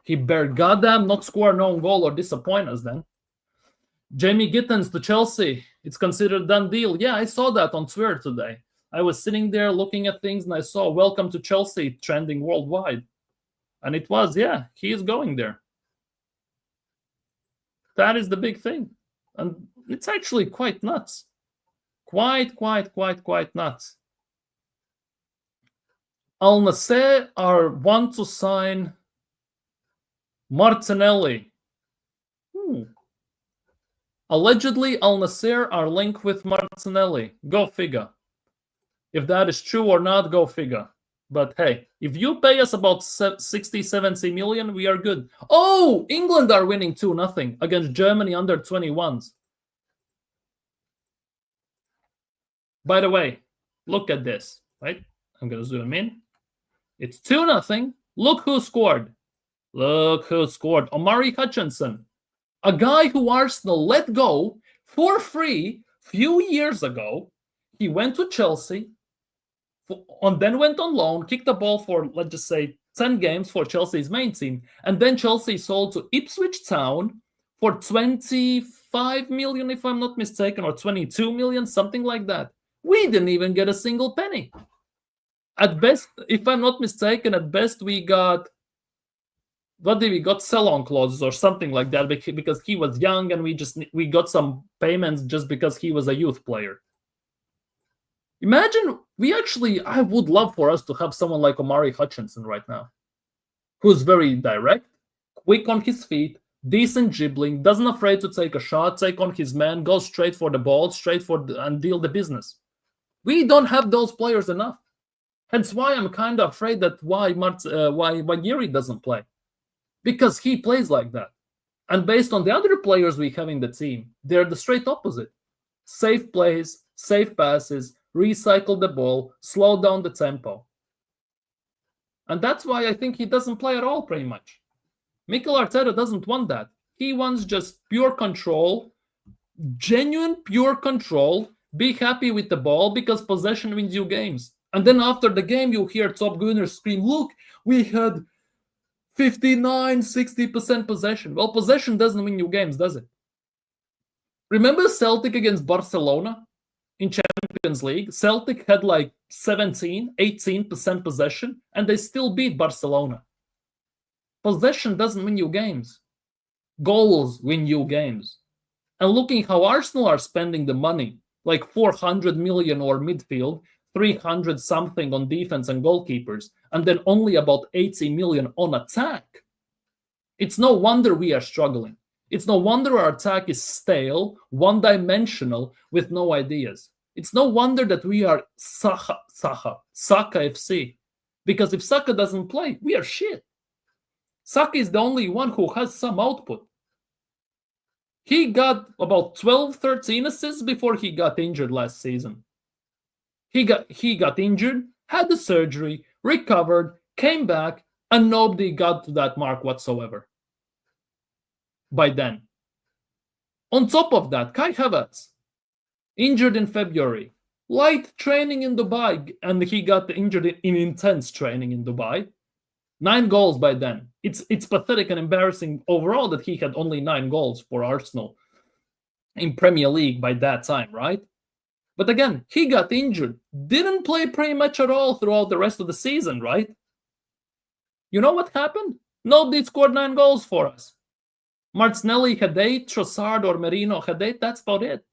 Speaker 1: He better goddamn not score an own goal or disappoint us then. Jamie Gittens to Chelsea. It's considered a done deal. Yeah, I saw that on Twitter today. I was sitting there looking at things and I saw welcome to Chelsea trending worldwide. And it was, yeah, he is going there. That is the big thing. And it's actually quite nuts. Quite nuts. Al Nassr want to sign Martinelli. Allegedly, Al Nassr are linked with Martinelli. Go figure. If that is true or not, go figure. But hey, if you pay us about 60, 70 million, we are good. Oh, England are winning 2-0 against Germany under 21s. By the way, look at this, right? I'm going to zoom in. It's 2-0. Look who scored. Look who scored. Omari Hutchinson, a guy who Arsenal let go for free few years ago. He went to Chelsea, and then went on loan, kicked the ball for, let's just say, 10 games for Chelsea's main team. And then Chelsea sold to Ipswich Town for 25 million, if I'm not mistaken, or 22 million, something like that. We didn't even get a single penny. At best, if I'm not mistaken, at best we got, what did we got? Sell-on clauses or something like that, because he was young and we got some payments just because he was a youth player. Imagine, I would love for us to have someone like Omari Hutchinson right now, who's very direct, quick on his feet, decent dribbling, doesn't afraid to take a shot, take on his man, go straight for the ball, and deal the business. We don't have those players enough. Hence why I'm kind of afraid that why Yuri doesn't play. Because he plays like that. And based on the other players we have in the team, they're the straight opposite. Safe plays, safe passes, recycle the ball, slow down the tempo. And that's why I think he doesn't play at all, pretty much. Mikel Arteta doesn't want that. He wants just pure control, genuine pure control, be happy with the ball because possession wins you games. And then after the game, you hear top gunners scream, look, we had 59, 60% possession. Well, possession doesn't win you games, does it? Remember Celtic against Barcelona in Champions League? Celtic had like 17, 18% possession, and they still beat Barcelona. Possession doesn't win you games. Goals win you games. And looking how Arsenal are spending the money, like 400 million or midfield, 300 something on defense and goalkeepers, and then only about 80 million on attack. It's no wonder we are struggling. It's no wonder our attack is stale, one-dimensional, with no ideas. It's no wonder that we are Saka FC. Because if Saka doesn't play, we are shit. Saka is the only one who has some output. He got about 12, 13 assists before he got injured last season. He got injured, had the surgery, recovered, came back, and nobody got to that mark whatsoever by then. On top of that, Kai Havertz, injured in February, light training in Dubai, and he got injured in intense training in Dubai. 9 goals by then. It's pathetic and embarrassing overall that he had only 9 goals for Arsenal in Premier League by that time, right? But again, he got injured, didn't play pretty much at all throughout the rest of the season, right? You know what happened? Nobody scored 9 goals for us. Martinelli had 8, Trossard or Merino had 8, that's about it.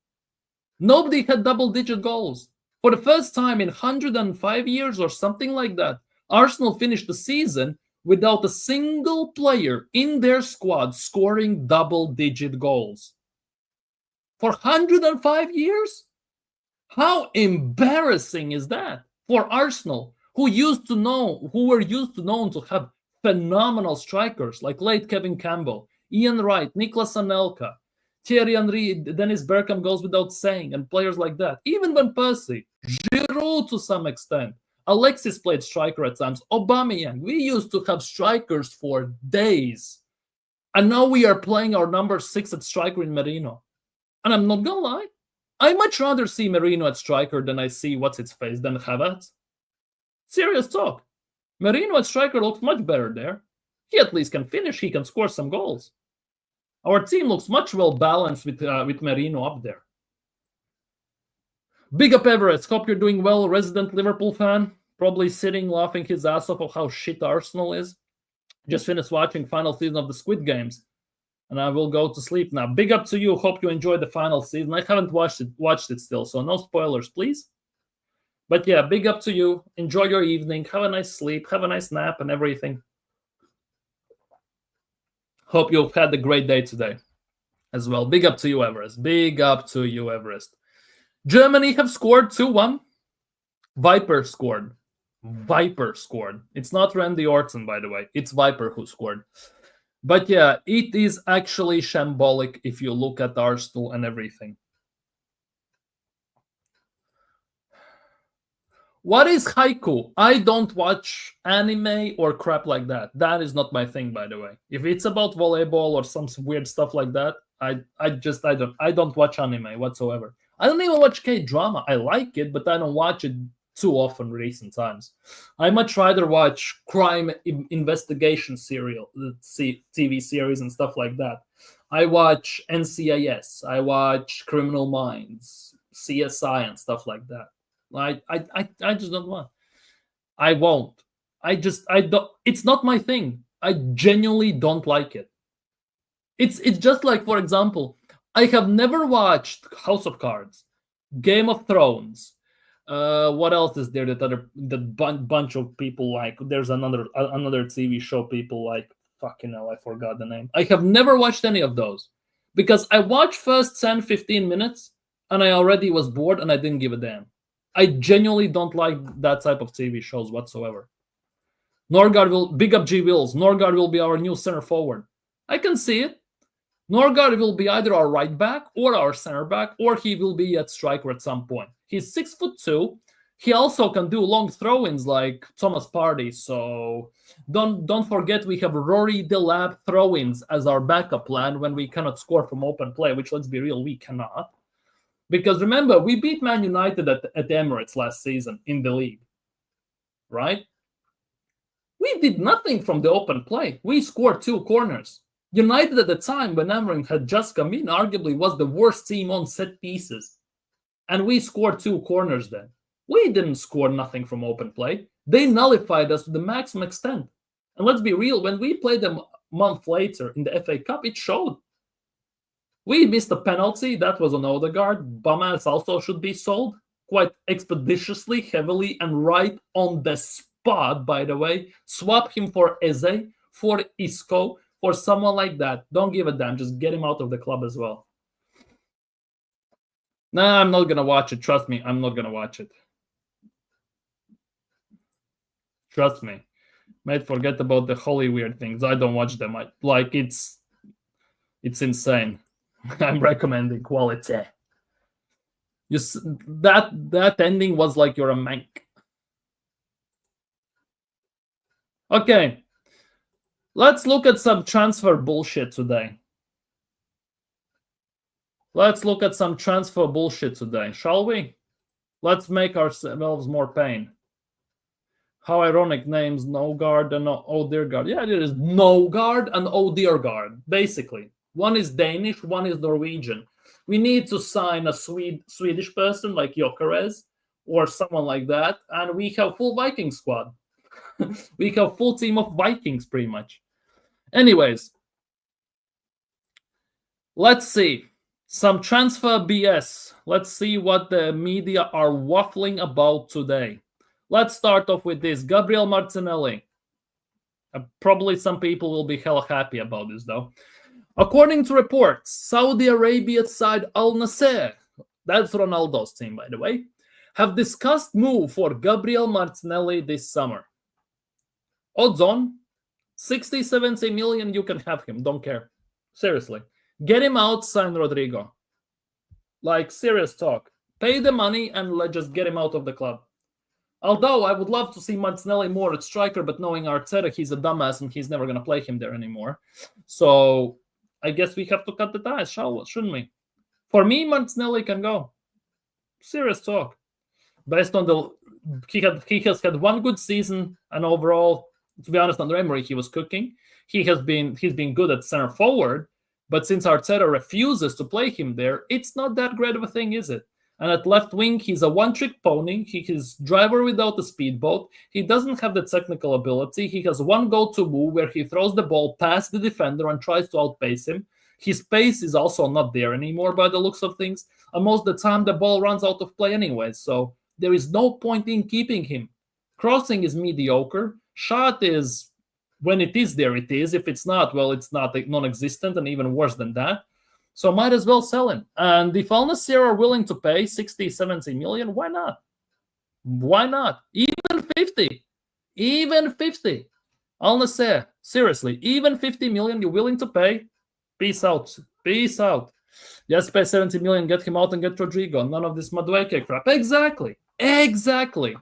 Speaker 1: Nobody had double-digit goals. For the first time in 105 years or something like that, Arsenal finished the season without a single player in their squad scoring double-digit goals. For 105 years? How embarrassing is that for Arsenal, who were used to known to have phenomenal strikers like late Kevin Campbell, Ian Wright, Niklas Anelka, Thierry Henry, Dennis Bergkamp goes without saying, and players like that. Even Van Persie, Giroud to some extent, Alexis played striker at times, Aubameyang. We used to have strikers for days. And now we are playing our number 6 at striker in Merino. And I'm not going to lie, I much rather see Merino at striker than I see what's-its-face than Havertz. Serious talk. Merino at striker looks much better there. He at least can finish, he can score some goals. Our team looks much well balanced with Merino up there. Big up Everest, hope you're doing well, resident Liverpool fan. Probably sitting laughing his ass off of how shit Arsenal is. Just finished watching final season of the Squid Games. And I will go to sleep now. Big up to you. Hope you enjoyed the final season. I haven't watched it still, so no spoilers, please. But yeah, big up to you. Enjoy your evening. Have a nice sleep. Have a nice nap and everything. Hope you've had a great day today as well. Big up to you, Everest. Big up to you, Everest. Germany have scored 2-1. Viper scored. Viper scored. It's not Randy Orton, by the way. It's Viper who scored. But yeah, it is actually shambolic if you look at Arsenal and everything. What is haiku? I don't watch anime or crap like that. That is not my thing, by the way. If it's about volleyball or some weird stuff like that, I don't watch anime whatsoever. I don't even watch K-drama. I like it, but I don't watch it too often recent times. I much rather watch crime investigation TV series and stuff like that. I watch NCIS. I watch Criminal Minds, CSI, and stuff like that. I just don't want. I won't. I don't. It's not my thing. I genuinely don't like it. It's just like, for example, I have never watched House of Cards, Game of Thrones. What else is there that bunch of people like? There's another TV show people like. Fucking hell, I forgot the name. I have never watched any of those because I watched first 10-15 minutes and I already was bored and I didn't give a damn. I genuinely don't like that type of TV shows whatsoever. Norgard will, big up G Wills, Norgard will be our new center forward. I can see it. Norgard will be either our right back or our center back, or he will be at striker at some point. He's 6'2". He also can do long throw-ins like Thomas Partey. So don't forget we have Rory Delap throw-ins as our backup plan when we cannot score from open play, which, let's be real, we cannot. Because remember, we beat Man United at Emirates last season in the league, right? We did nothing from the open play. We scored 2 corners. United at the time, when Amorim had just come in, arguably was the worst team on set pieces. And we scored 2 corners then. We didn't score nothing from open play. They nullified us to the maximum extent. And let's be real, when we played them a month later in the FA Cup, it showed. We missed a penalty. That was on Odegaard. Bum-ass also should be sold quite expeditiously, heavily, and right on the spot, by the way. Swap him for Eze, for Isco, for someone like that. Don't give a damn. Just get him out of the club as well. Nah, I'm not going to watch it. Trust me, I'm not going to watch it. Trust me. Mate, forget about the holy weird things. I don't watch them. It's insane. I'm recommending quality. That ending was like you're a mank. Okay. Let's look at some transfer bullshit today. Shall we? Let's make ourselves more pain. How ironic names, Nogard and Odegaard. Yeah, there is Nogard and Odegaard, basically. One is Danish, one is Norwegian. We need to sign a Swedish person like Jokeres or someone like that, and we have full Viking squad. We have full team of Vikings, pretty much. Anyways, let's see. Some transfer BS. Let's see what the media are waffling about today. Let's start off with this. Gabriel Martinelli. Probably some people will be hella happy about this, though. According to reports, Saudi Arabia side Al Nassr, that's Ronaldo's team, by the way, have discussed move for Gabriel Martinelli this summer. Odds on, 60, 70 million, you can have him. Don't care. Seriously. Get him out, sign Rodrigo. Like, serious talk. Pay the money and let's just get him out of the club. Although I would love to see Martinelli more at striker, but knowing Arteta, he's a dumbass and he's never going to play him there anymore. So I guess we have to cut the ties, shouldn't we? For me, Martinelli can go. Serious talk. Based on he has had one good season, and overall, to be honest, under Emery, he was cooking. He's been good at center forward, but since Arteta refuses to play him there, it's not that great of a thing, is it? And at left wing, he's a one-trick pony. He is driver without a speedboat. He doesn't have the technical ability. He has one go-to move where he throws the ball past the defender and tries to outpace him. His pace is also not there anymore by the looks of things. And most of the time, the ball runs out of play anyway. So there is no point in keeping him. Crossing is mediocre. Shot is, when it is there, it is. If it's not, well, it's not non-existent and even worse than that. So might as well sell him. And if Al Nassr are willing to pay 60, 70 million, why not? Why not? Even 50. Even 50. Al Nasser, seriously, even 50 million you're willing to pay? Peace out. Peace out. Just pay 70 million, get him out and get Rodrigo. None of this Madueke crap. Exactly. Exactly.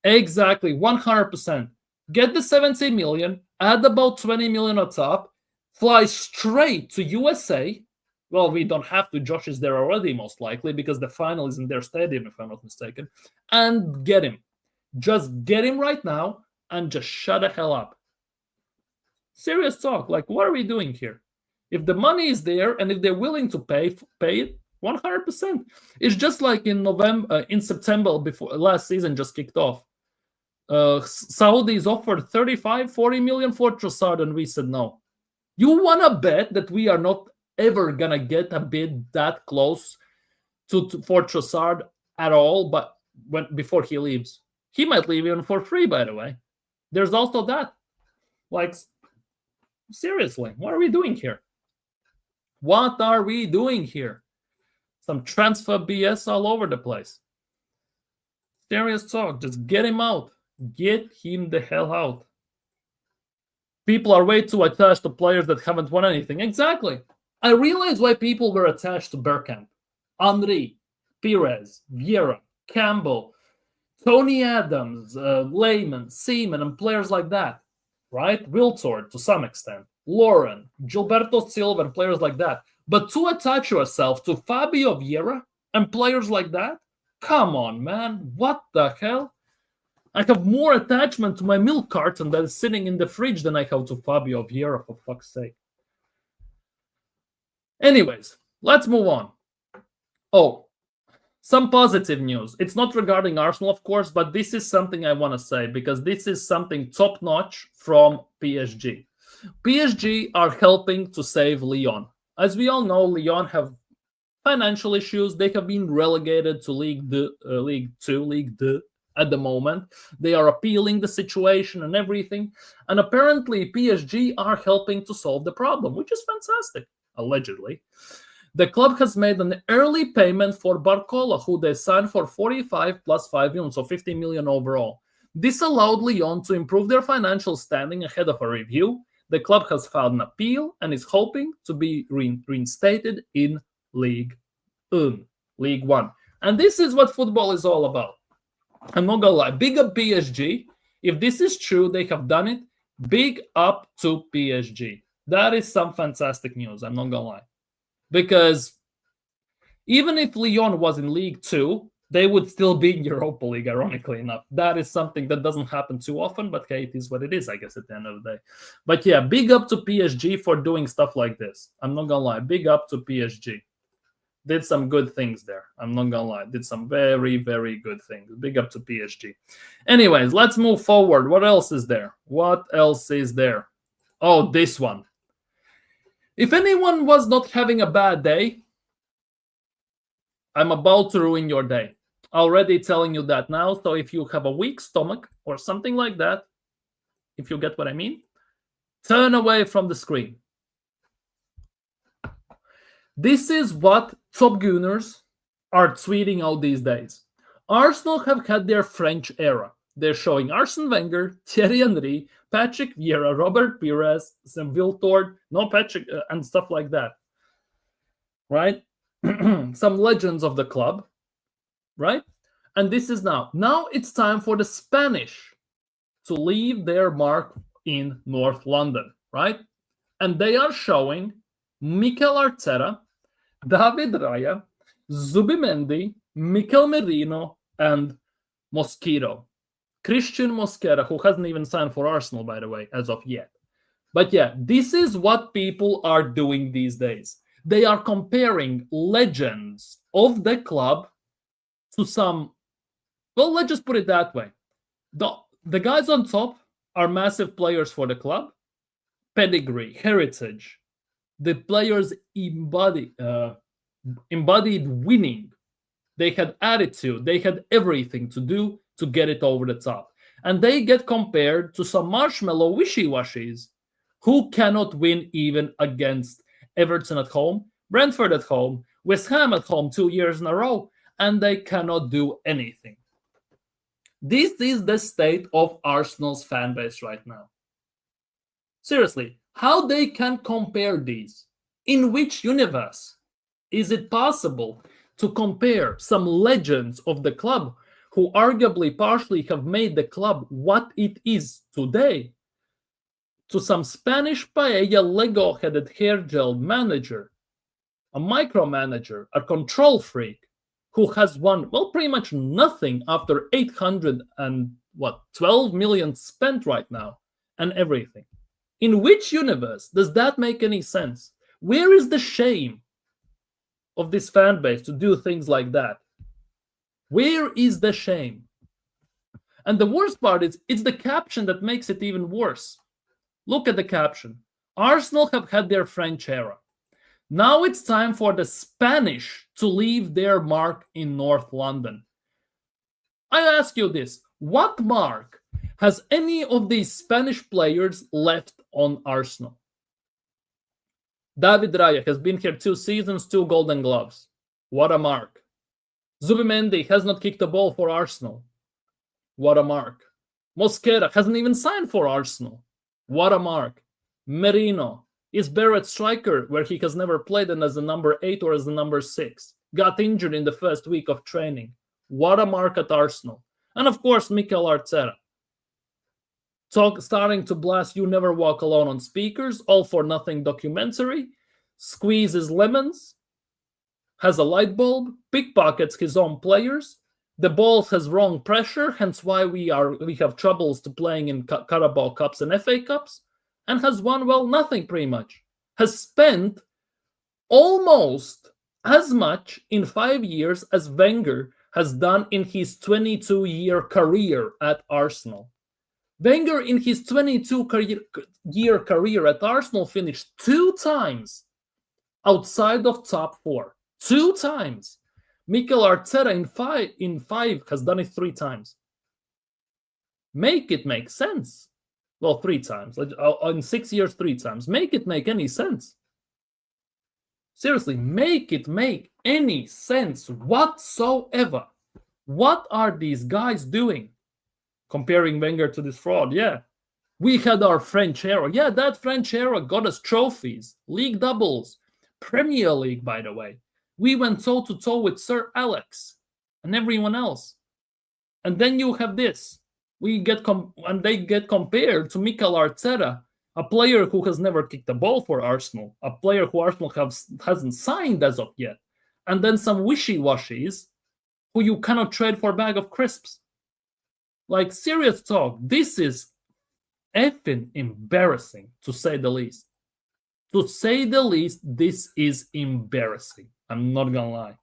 Speaker 1: Exactly. 100%. Get the 70 million, add about 20 million on top, fly straight to USA. Well, we don't have to. Josh is there already, most likely, because the final is in their stadium, if I'm not mistaken. And get him. Just get him right now and just shut the hell up. Serious talk. Like, what are we doing here? If the money is there and if they're willing to pay it, 100%. It's just like in September, before last season just kicked off. Saudis offered 35, 40 million for Trossard, and we said no. You want to bet that we are not ever going to get a bid that close for Trossard at all, but before he leaves? He might leave even for free, by the way. There's also that. Like, seriously, what are we doing here? What are we doing here? Some transfer BS all over the place. Serious talk. Just get him out. Get him the hell out. People are way too attached to players that haven't won anything. Exactly. I realize why people were attached to Bergkamp, Henry, Perez, Vieira, Campbell, Tony Adams, Lehman, Seaman, and players like that. Right? Wiltord, to some extent. Lauren, Gilberto Silva, and players like that. But to attach yourself to Fabio Vieira and players like that? Come on, man. What the hell? I have more attachment to my milk carton that is sitting in the fridge than I have to Fabio Vieira, for fuck's sake. Anyways, let's move on. Oh, some positive news. It's not regarding Arsenal, of course, but this is something I want to say because this is something top-notch from PSG. PSG are helping to save Lyon. As we all know, Lyon have financial issues. They have been relegated to League 2 at the moment. They are appealing the situation and everything. And apparently PSG are helping to solve the problem, which is fantastic, allegedly. The club has made an early payment for Barcola, who they signed for 45 plus 5 million, so 50 million overall. This allowed Lyon to improve their financial standing ahead of a review. The club has filed an appeal and is hoping to be reinstated in League 1. And this is what football is all about. I'm not gonna lie. Big up PSG. If this is true, they have done it. Big up to PSG. That is some fantastic news. I'm not gonna lie. Because even if Lyon was in League 2, they would still be in Europa League, ironically enough. That is something that doesn't happen too often, but hey, it is what it is, I guess, at the end of the day. But yeah, big up to PSG for doing stuff like this. I'm not gonna lie. Big up to PSG. Did some good things there. I'm not gonna lie. Did some very, very good things. Big up to PSG. Anyways, let's move forward. What else is there? What else is there? Oh, this one. If anyone was not having a bad day, I'm about to ruin your day. Already telling you that now. So if you have a weak stomach or something like that, if you get what I mean, turn away from the screen. This is what Top Gunners are tweeting out these days. Arsenal have had their French era. They're showing Arsene Wenger, Thierry Henry, Patrick Vieira, Robert Pires, some Wiltord, and stuff like that. Right? Some legends of the club. Right? And this is now. Now it's time for the Spanish to leave their mark in North London. Right? And they are showing Mikel Arteta, David Raya, Zubimendi, Mikel Merino, and Mosquito. Christian Mosquera, who hasn't even signed for Arsenal, by the way, as of yet. But yeah, this is what people are doing these days. They are comparing legends of the club to some, well, let's just put it that way. The guys on top are massive players for the club. Pedigree, heritage. The players embodied winning. They had attitude. They had everything to do to get it over the top. And they get compared to some marshmallow wishy-washies who cannot win even against Everton at home, Brentford at home, West Ham at home 2 years in a row, and they cannot do anything. This is the state of Arsenal's fan base right now. Seriously, how they can compare these? In which universe is it possible to compare some legends of the club who arguably partially have made the club what it is today to some Spanish paella Lego-headed hair gel manager, a micromanager, a control freak who has won, well, pretty much nothing after 12 million spent right now and everything? In which universe does that make any sense? Where is the shame of this fan base to do things like that? Where is the shame? And the worst part is, it's the caption that makes it even worse. Look at the caption. Arsenal have had their French era. Now it's time for the Spanish to leave their mark in North London. I ask you this. What mark has any of these Spanish players left on Arsenal? David Raya has been here 2 seasons, 2 Golden Gloves. What a mark. Zubimendi has not kicked a ball for Arsenal. What a mark. Mosquera hasn't even signed for Arsenal. What a mark. Merino is Barrett striker where he has never played and as a number 8 or as a number 6. Got injured in the first week of training. What a mark at Arsenal. And of course, Mikel Arteta. Starting to blast You Never Walk Alone on speakers, all for nothing documentary, squeezes lemons, has a light bulb, pickpockets his own players, the ball has wrong pressure, hence why we have troubles to playing in Carabao Cups and FA Cups, and has won, well, nothing pretty much. Has spent almost as much in 5 years as Wenger has done in his 22-year career at Arsenal. Wenger, in his 22-year career at Arsenal, finished 2 times outside of top 4. 2 times. Mikel Arteta in five has done it 3 times. Make it make sense. Well, 3 times. In 6 years, 3 times. Make it make any sense. Seriously, make it make any sense whatsoever. What are these guys doing? Comparing Wenger to this fraud, yeah. We had our French era. Yeah, that French era got us trophies, league doubles, Premier League, by the way. We went toe-to-toe with Sir Alex and everyone else. And then you have this. They get compared to Mikel Arteta, a player who has never kicked a ball for Arsenal, a player who Arsenal hasn't signed as of yet, and then some wishy-washies who you cannot trade for a bag of crisps. Like, serious talk, this is effing embarrassing, to say the least. To say the least, this is embarrassing. I'm not gonna lie.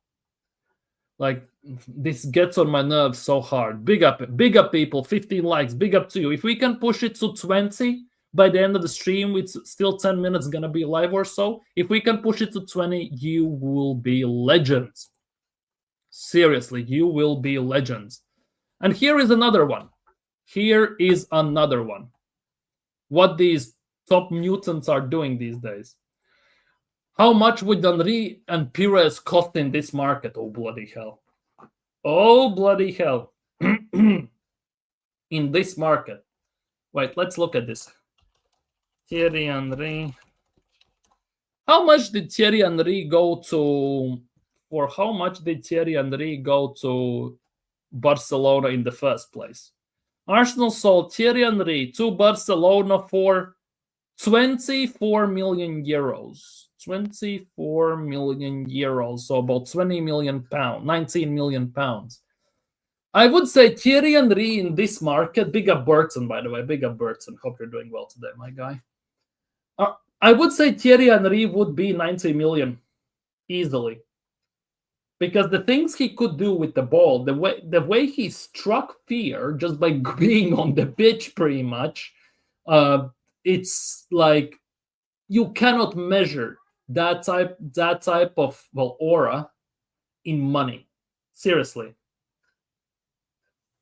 Speaker 1: Like, this gets on my nerves so hard. Big up people, 15 likes, big up to you. If we can push it to 20 by the end of the stream, it's still 10 minutes gonna be live or so. If we can push it to 20, you will be legends. Seriously, you will be legends. And here is another one. Here is another one. What these top mutants are doing these days. How much would Henry and Pires cost in this market? Oh, bloody hell. Oh, bloody hell. In this market. Wait, let's look at this. Thierry Henry. How much did Thierry Henry go to... For how much did Thierry Henry go to Barcelona in the first place? Arsenal sold Thierry Henry to Barcelona for 24 million euros. 24 million euros, so about 20 million pounds, 19 million pounds. I would say Thierry Henry in this market, big up Burton, by the way, big up Burton. Hope you're doing well today, my guy. I would say Thierry Henry would be 90 million easily. Because the things he could do with the ball, the way he struck fear just by being on the pitch, pretty much, it's like you cannot measure that type of aura in money. Seriously,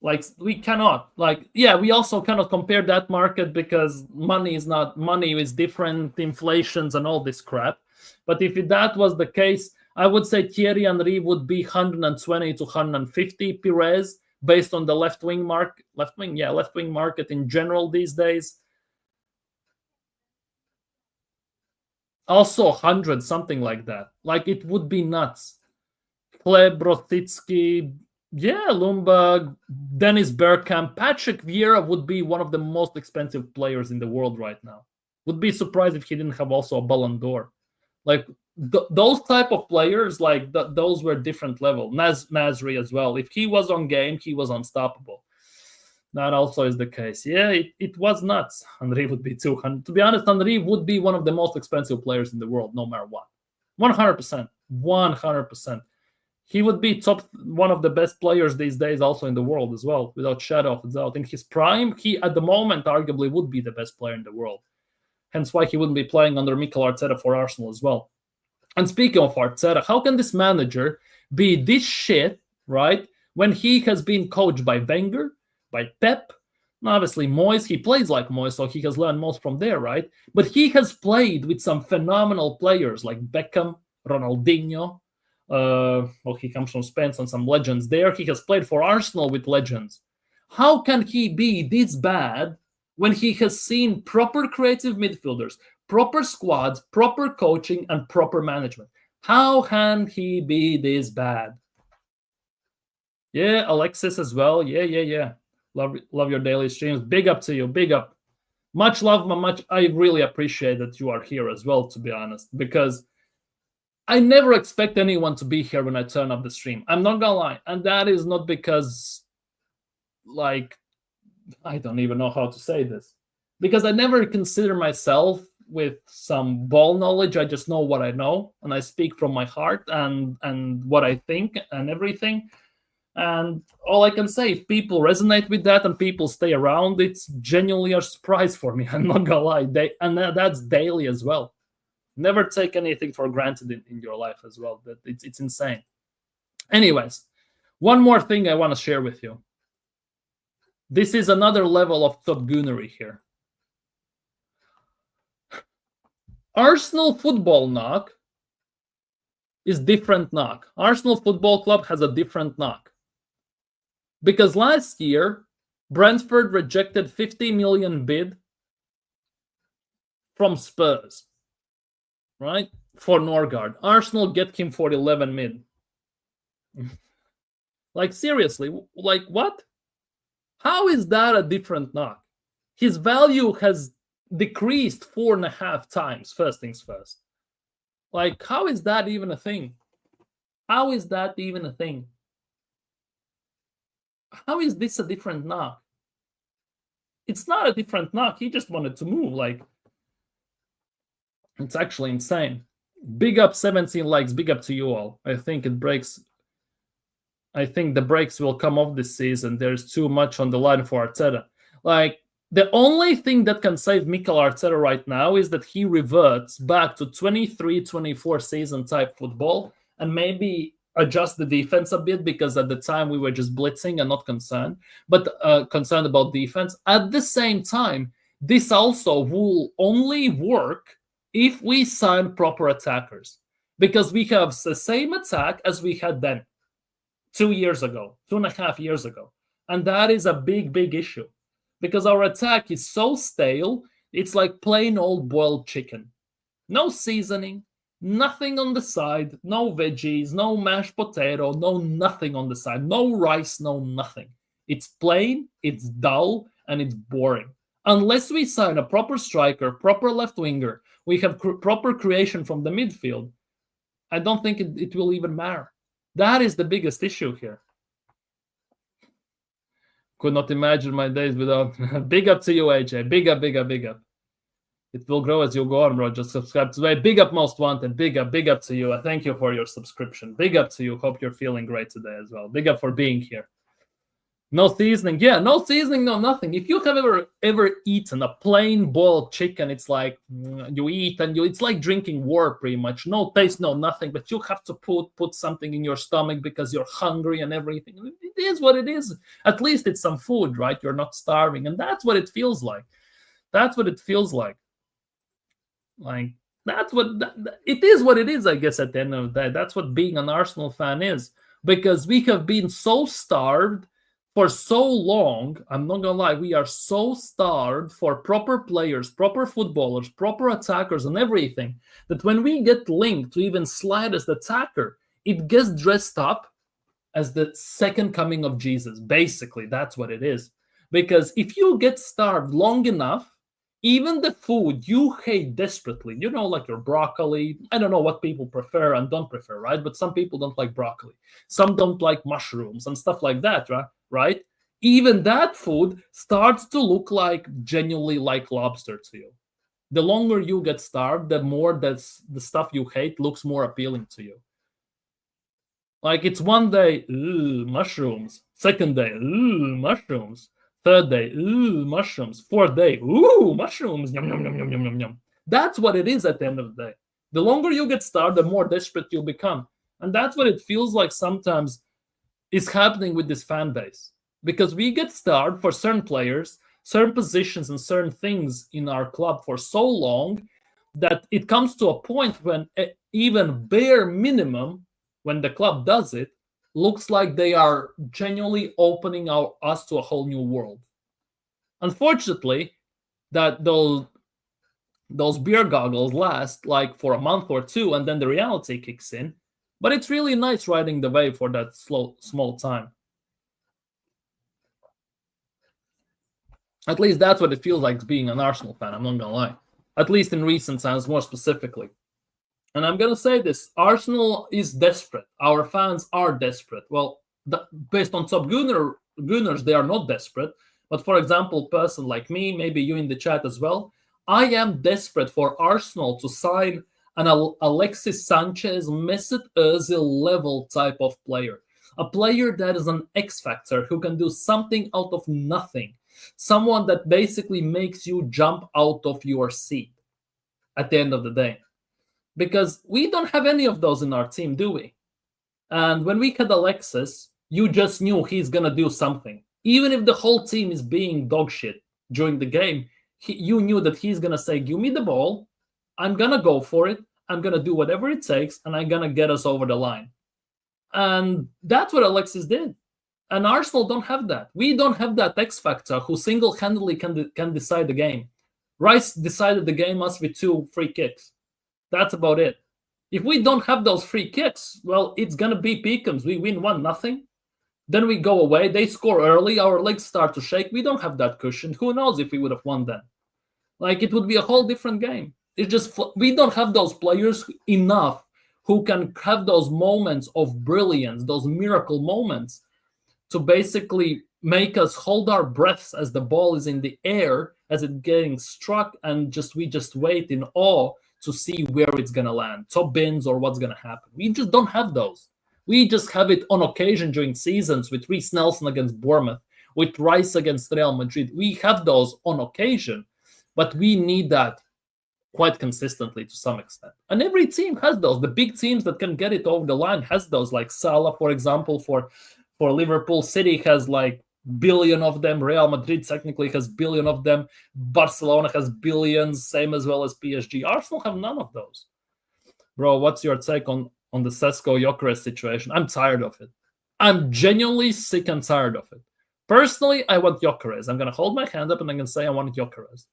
Speaker 1: like we cannot. We also cannot compare that market because money is different, inflations and all this crap. But if that was the case, I would say Thierry Henry would be 120 to 150. Pires based on the left wing market in general these days. Also 100, something like that. Like, it would be nuts. Kleb, Rosicki, Lumberg, Dennis Bergkamp, Patrick Vieira would be one of the most expensive players in the world right now. Would be surprised if he didn't have also a Ballon d'Or. Like, those type of players, like those were different level. Nasri as well. If he was on game, he was unstoppable. That also is the case. Yeah, it was nuts. Henry would be too. And to be honest, Henry would be one of the most expensive players in the world, no matter what. 100%. 100%. He would be one of the best players these days also in the world as well, without shadow of a doubt. In his prime, he at the moment arguably would be the best player in the world. Hence why he wouldn't be playing under Mikel Arteta for Arsenal as well. And speaking of Arteta, how can this manager be this shit, right, when he has been coached by Wenger, by Pep, and obviously Moyes? He plays like Moyes, so he has learned most from there, right? But he has played with some phenomenal players like Beckham, Ronaldinho. He comes from Spain, and some legends there. He has played for Arsenal with legends. How can he be this bad when he has seen proper creative midfielders, proper squads, proper coaching, and proper management? How can he be this bad? Yeah, Alexis as well. Yeah. Love your daily streams. Big up to you. Big up. Much love, I really appreciate that you are here as well, to be honest, because I never expect anyone to be here when I turn up the stream. I'm not gonna lie. And that is not because, like, I don't even know how to say this. Because I never consider myself with some ball knowledge. I just know what I know, and I speak from my heart and what I think and everything. And all I can say, if people resonate with that and people stay around, it's genuinely a surprise for me. I'm not gonna lie. That's daily as well. Never take anything for granted in your life as well. That it's insane. Anyways, one more thing I want to share with you. This is another level of top goonery here. Arsenal football knock is different knock. Arsenal Football Club has a different knock. Because last year, Brentford rejected 50 million bid from Spurs, right? For Norgard. Arsenal get him for 11 mid. Like, seriously, like, what? How is that a different knock? His value has decreased 4.5 times, first things first. Like, how is that even a thing? How is that even a thing? How is this a different knock? It's not a different knock. He just wanted to move. Like, it's actually insane. Big up 17 likes. Big up to you all. I think the breaks will come off this season. There's too much on the line for Arteta. Like, the only thing that can save Mikel Arteta right now is that he reverts back to 23-24 season type football and maybe adjust the defense a bit, because at the time we were just blitzing and not concerned, but concerned about defense. At the same time, this also will only work if we sign proper attackers, because we have the same attack as we had then 2 years ago, 2.5 years ago. And that is a big, big issue, because our attack is so stale. It's like plain old boiled chicken. No seasoning, nothing on the side, no veggies, no mashed potato, no nothing on the side, no rice, no nothing. It's plain, it's dull, and it's boring. Unless we sign a proper striker, proper left winger, we have proper creation from the midfield, I don't think it will even matter. That is the biggest issue here. Could not imagine my days without... Big up to you, AJ. Big up, big up, big up. It will grow as you go on, bro. Just subscribe today. Big up, Most Wanted. Big up to you. Thank you for your subscription. Big up to you. Hope you're feeling great today as well. Big up for being here. No seasoning. Yeah, no seasoning, no nothing. If you have ever eaten a plain boiled chicken, it's like you eat and it's like drinking water pretty much. No taste, no nothing, but you have to put something in your stomach because you're hungry and everything. It is what it is. At least it's some food, right? You're not starving, and that's what it feels like. That's what it feels like. Like, that's what it is. What it is, I guess. At the end of the day, that's what being an Arsenal fan is, because we have been so starved for so long, I'm not gonna lie, we are so starved for proper players, proper footballers, proper attackers, and everything that when we get linked to even slightest attacker, it gets dressed up as the second coming of Jesus. Basically, that's what it is. Because if you get starved long enough, even the food you hate desperately, like your broccoli, I don't know what people prefer and don't prefer, right? But some people don't like broccoli. Some don't like mushrooms and stuff like that, right? Even that food starts to look like genuinely like lobster to you. The longer you get starved, the more the stuff you hate looks more appealing to you. Like it's one day, ooh, mushrooms. Second day, ooh, mushrooms. Third day, ooh, mushrooms. Fourth day, ooh, mushrooms. Yum, yum, yum, yum, yum, yum, yum. That's what it is at the end of the day. The longer you get starved, the more desperate you become. And that's what it feels like sometimes is happening with this fan base. Because we get starved for certain players, certain positions, and certain things in our club for so long that it comes to a point when even bare minimum, when the club does it, looks like they are genuinely opening us to a whole new world. Unfortunately, that those beer goggles last like for a month or two, and then the reality kicks in. But it's really nice riding the wave for that small time. At least that's what it feels like being an Arsenal fan, I'm not gonna lie. At least in recent times, more specifically. And I'm going to say this, Arsenal is desperate. Our fans are desperate. Well, based on top Gunners, they are not desperate. But for example, a person like me, maybe you in the chat as well, I am desperate for Arsenal to sign an Alexis Sanchez, Mesut Ozil level type of player. A player that is an X factor who can do something out of nothing. Someone that basically makes you jump out of your seat at the end of the day. Because we don't have any of those in our team, do we? And when we had Alexis, you just knew he's going to do something. Even if the whole team is being dog shit during the game, you knew that he's going to say, give me the ball, I'm going to go for it, I'm going to do whatever it takes, and I'm going to get us over the line. And that's what Alexis did. And Arsenal don't have that. We don't have that X factor who single-handedly can decide the game. Rice decided the game us with 2 free kicks. That's about it. If we don't have those free kicks, well, it's going to be Peakham's. We win 1-0. Then we go away. They score early. Our legs start to shake. We don't have that cushion. Who knows if we would have won then? Like, it would be a whole different game. It's just we don't have those players enough who can have those moments of brilliance, those miracle moments to basically make us hold our breaths as the ball is in the air, as it's getting struck, and we just wait in awe to see where it's going to land, top bins or what's going to happen. We just don't have those. We just have it on occasion during seasons with Reece Nelson against Bournemouth, with Rice against Real Madrid. We have those on occasion, but we need that quite consistently to some extent. And every team has those. The big teams that can get it over the line has those, like Salah, for example, for Liverpool. City has like billion of them. Real Madrid technically has billion of them. Barcelona has billions, same as well as PSG. Arsenal have none of those. Bro, what's your take on the Sesko Gyökeres situation? I'm tired of it. I'm genuinely sick and tired of it. Personally, I want Gyökeres. I'm going to hold my hand up and I'm going to say I want Gyökeres.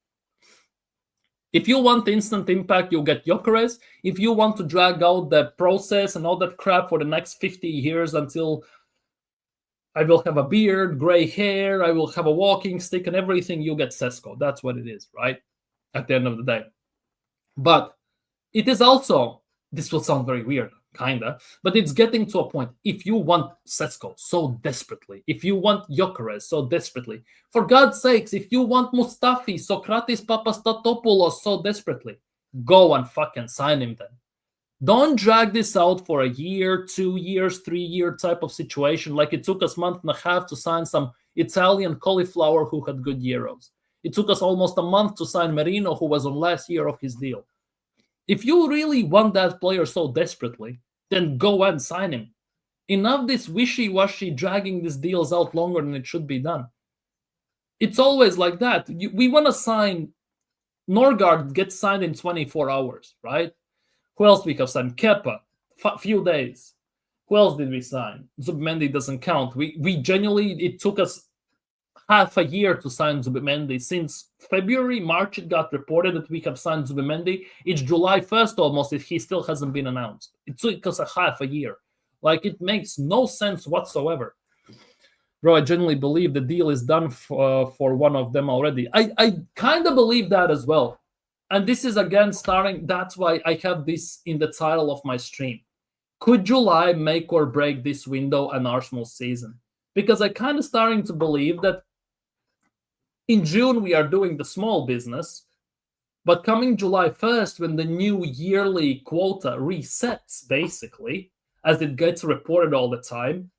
Speaker 1: If you want instant impact, you'll get Gyökeres. If you want to drag out the process and all that crap for the next 50 years until I will have a beard, gray hair, I will have a walking stick and everything, you get Sesko. That's what it is, right? At the end of the day. But it is also, this will sound very weird, kinda, but it's getting to a point. If you want Sesko so desperately, if you want Gyökeres so desperately, for God's sakes, if you want Mustafi, Socrates Papastatopoulos so desperately, go and fucking sign him then. Don't drag this out for a year, 2 years, 3-year type of situation like it took us a month and a half to sign some Italian cauliflower who had good Euros. It took us almost a month to sign Merino, who was on last year of his deal. If you really want that player so desperately, then go and sign him. Enough this wishy-washy dragging these deals out longer than it should be done. It's always like that. We want to sign... Norgard gets signed in 24 hours, right? Who else we have signed? Kepa, few days. Who else did we sign? Zubimendi doesn't count. We genuinely, it took us half a year to sign Zubimendi. Since February, March, it got reported that we have signed Zubimendi. It's July 1st almost if he still hasn't been announced. It took us a half a year. Like, it makes no sense whatsoever. Bro, I genuinely believe the deal is done for one of them already. I kind of believe that as well. And this is, again, starting, that's why I have this in the title of my stream. Could July make or break this window and Arsenal season? Because I kind of starting to believe that in June, we are doing the small business, but coming July 1st, when the new yearly quota resets, basically, as it gets reported all the time,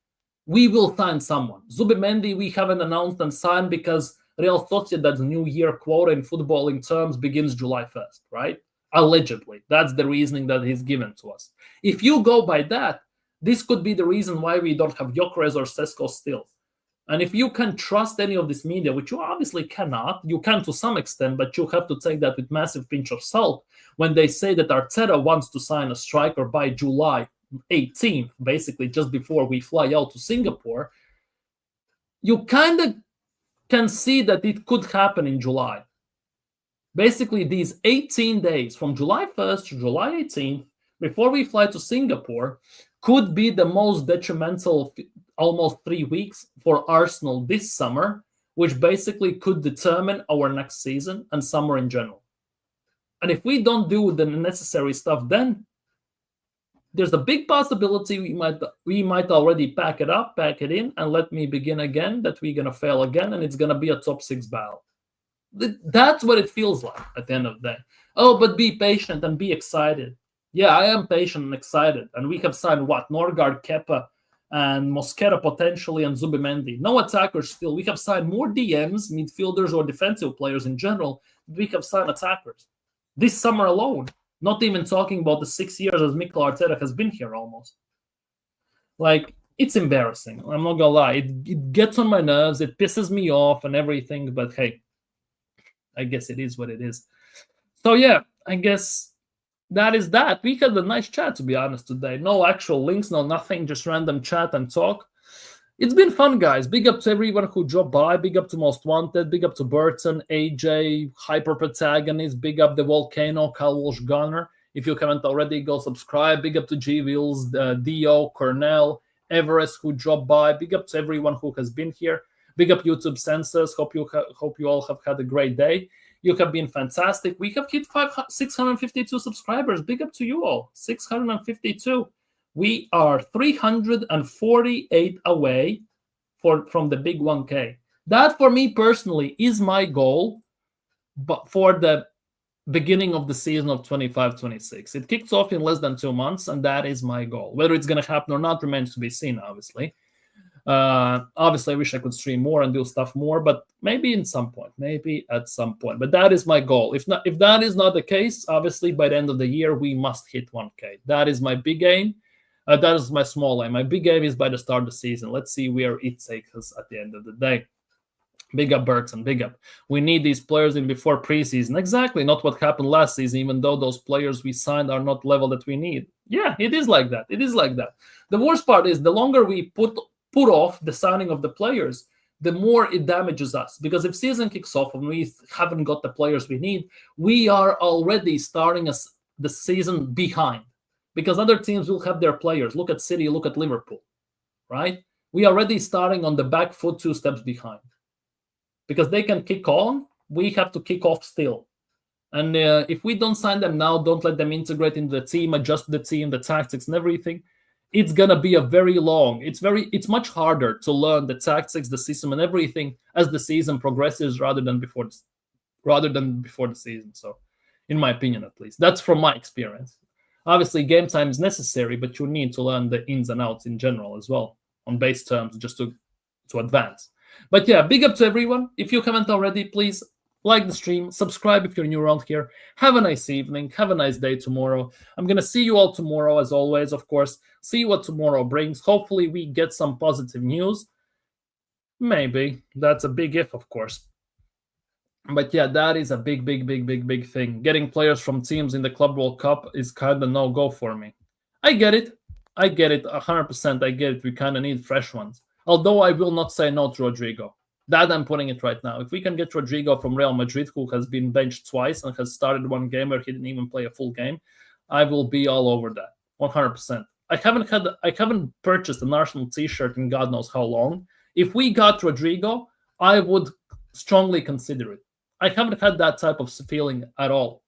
Speaker 1: we will sign someone. Zubimendi, we haven't announced and signed because Real Sociedad's new year quota in footballing terms begins July 1st, right? Allegedly. That's the reasoning that he's given to us. If you go by that, this could be the reason why we don't have Gyökeres or Sesko still. And if you can trust any of this media, which you obviously cannot, you can to some extent, but you have to take that with massive pinch of salt when they say that Arteta wants to sign a striker by July 18th, basically just before we fly out to Singapore, you kind of can see that it could happen in July. Basically, these 18 days from July 1st to July 18th, before we fly to Singapore, could be the most detrimental almost 3 weeks for Arsenal this summer, which basically could determine our next season and summer in general. And if we don't do the necessary stuff then, there's a big possibility we might already pack it in, and let me begin again, that we're going to fail again, and it's going to be a top 6 battle. That's what it feels like at the end of the day. Oh, but be patient and be excited. Yeah, I am patient and excited. And we have signed what? Norgard, Kepa, and Mosquera potentially, and Zubimendi. No attackers still. We have signed more DMs, midfielders, or defensive players in general. We have signed attackers this summer alone. Not even talking about the 6 years as Mikel Arteta has been here almost. Like, it's embarrassing. I'm not going to lie. It gets on my nerves. It pisses me off and everything. But hey, I guess it is what it is. So yeah, I guess that is that. We had a nice chat, to be honest, today. No actual links, no nothing, just random chat and talk. It's been fun, guys. Big up to everyone who dropped by. Big up to Most Wanted. Big up to Berta, AJ, Hyper Protagonist. Big up the Volcano, Cal Walsh Gunner. If you haven't already, go subscribe. Big up to G Wheels, Dio, Cornell, Everest who dropped by. Big up to everyone who has been here. Big up YouTube Census. Hope you all have had a great day. You have been fantastic. We have hit 652 subscribers. Big up to you all. 652. We are 348 away from the big 1K. That, for me personally, is my goal, but for the beginning of the season of 25-26. It kicks off in less than 2 months, and that is my goal. Whether it's going to happen or not remains to be seen, obviously. Obviously, I wish I could stream more and do stuff more, but maybe at some point. But that is my goal. If that is not the case, obviously, by the end of the year, we must hit 1K. That is my big aim. That is my small aim. My big aim is by the start of the season. Let's see where it takes us at the end of the day. Big up, Berta, big up. We need these players in before preseason. Exactly, not what happened last season, even though those players we signed are not level that we need. Yeah, it is like that. The worst part is the longer we put off the signing of the players, the more it damages us. Because if season kicks off and we haven't got the players we need, we are already starting the season behind. Because other teams will have their players. Look at City, look at Liverpool, right? We are already starting on the back foot 2 steps behind. Because they can kick on, we have to kick off still. And if we don't sign them now, don't let them integrate into the team, adjust the team, the tactics and everything, it's going to be a very long, it's much harder to learn the tactics, the system and everything as the season progresses rather than before the season. So in my opinion, at least, that's from my experience. Obviously, game time is necessary, but you need to learn the ins and outs in general as well, on base terms, just to advance. But yeah, big up to everyone. If you haven't already, please like the stream, subscribe if you're new around here. Have a nice evening. Have a nice day tomorrow. I'm going to see you all tomorrow, as always, of course. See what tomorrow brings. Hopefully, we get some positive news. Maybe. That's a big if, of course. But yeah, that is a big thing. Getting players from teams in the Club World Cup is kind of no-go for me. I get it. I get it, 100%. I get it. We kind of need fresh ones. Although I will not say no to Rodrigo. That I'm putting it right now. If we can get Rodrigo from Real Madrid, who has been benched twice and has started one game where he didn't even play a full game, I will be all over that, 100%. I haven't purchased an Arsenal T-shirt in God knows how long. If we got Rodrigo, I would strongly consider it. I haven't had that type of feeling at all.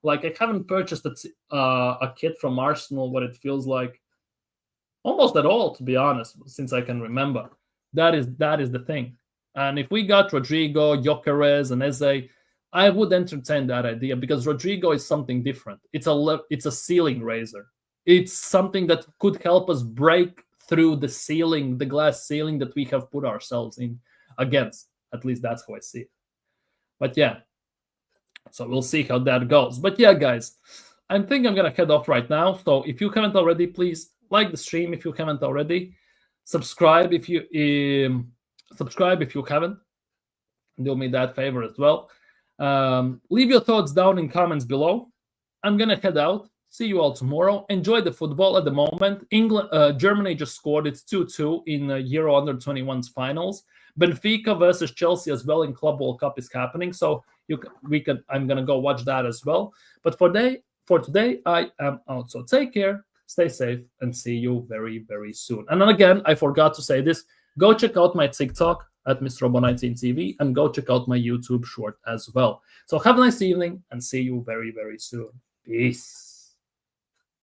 Speaker 1: Like, I haven't purchased a kit from Arsenal, what it feels like, almost at all, to be honest, since I can remember. That is the thing. And if we got Rodrigo, Gyökeres, and Eze, I would entertain that idea, because Rodrigo is something different. It's a ceiling raiser. It's something that could help us break through the ceiling, the glass ceiling that we have put ourselves in against. At least that's how I see it. But yeah, so we'll see how that goes. But yeah, guys, I think I'm going to head off right now. So if you haven't already, please like the stream if you haven't already. Subscribe if you haven't. Do me that favor as well. Leave your thoughts down in comments below. I'm going to head out. See you all tomorrow. Enjoy the football at the moment. Germany just scored. It's 2-2 in Euro Under-21's finals. Benfica versus Chelsea as well in Club World Cup is happening. So I'm going to go watch that as well. But for today, I am out. So take care, stay safe, and see you very, very soon. And then again, I forgot to say this. Go check out my TikTok at Mr. Robo19TV, and go check out my YouTube short as well. So have a nice evening, and see you very, very soon. Peace.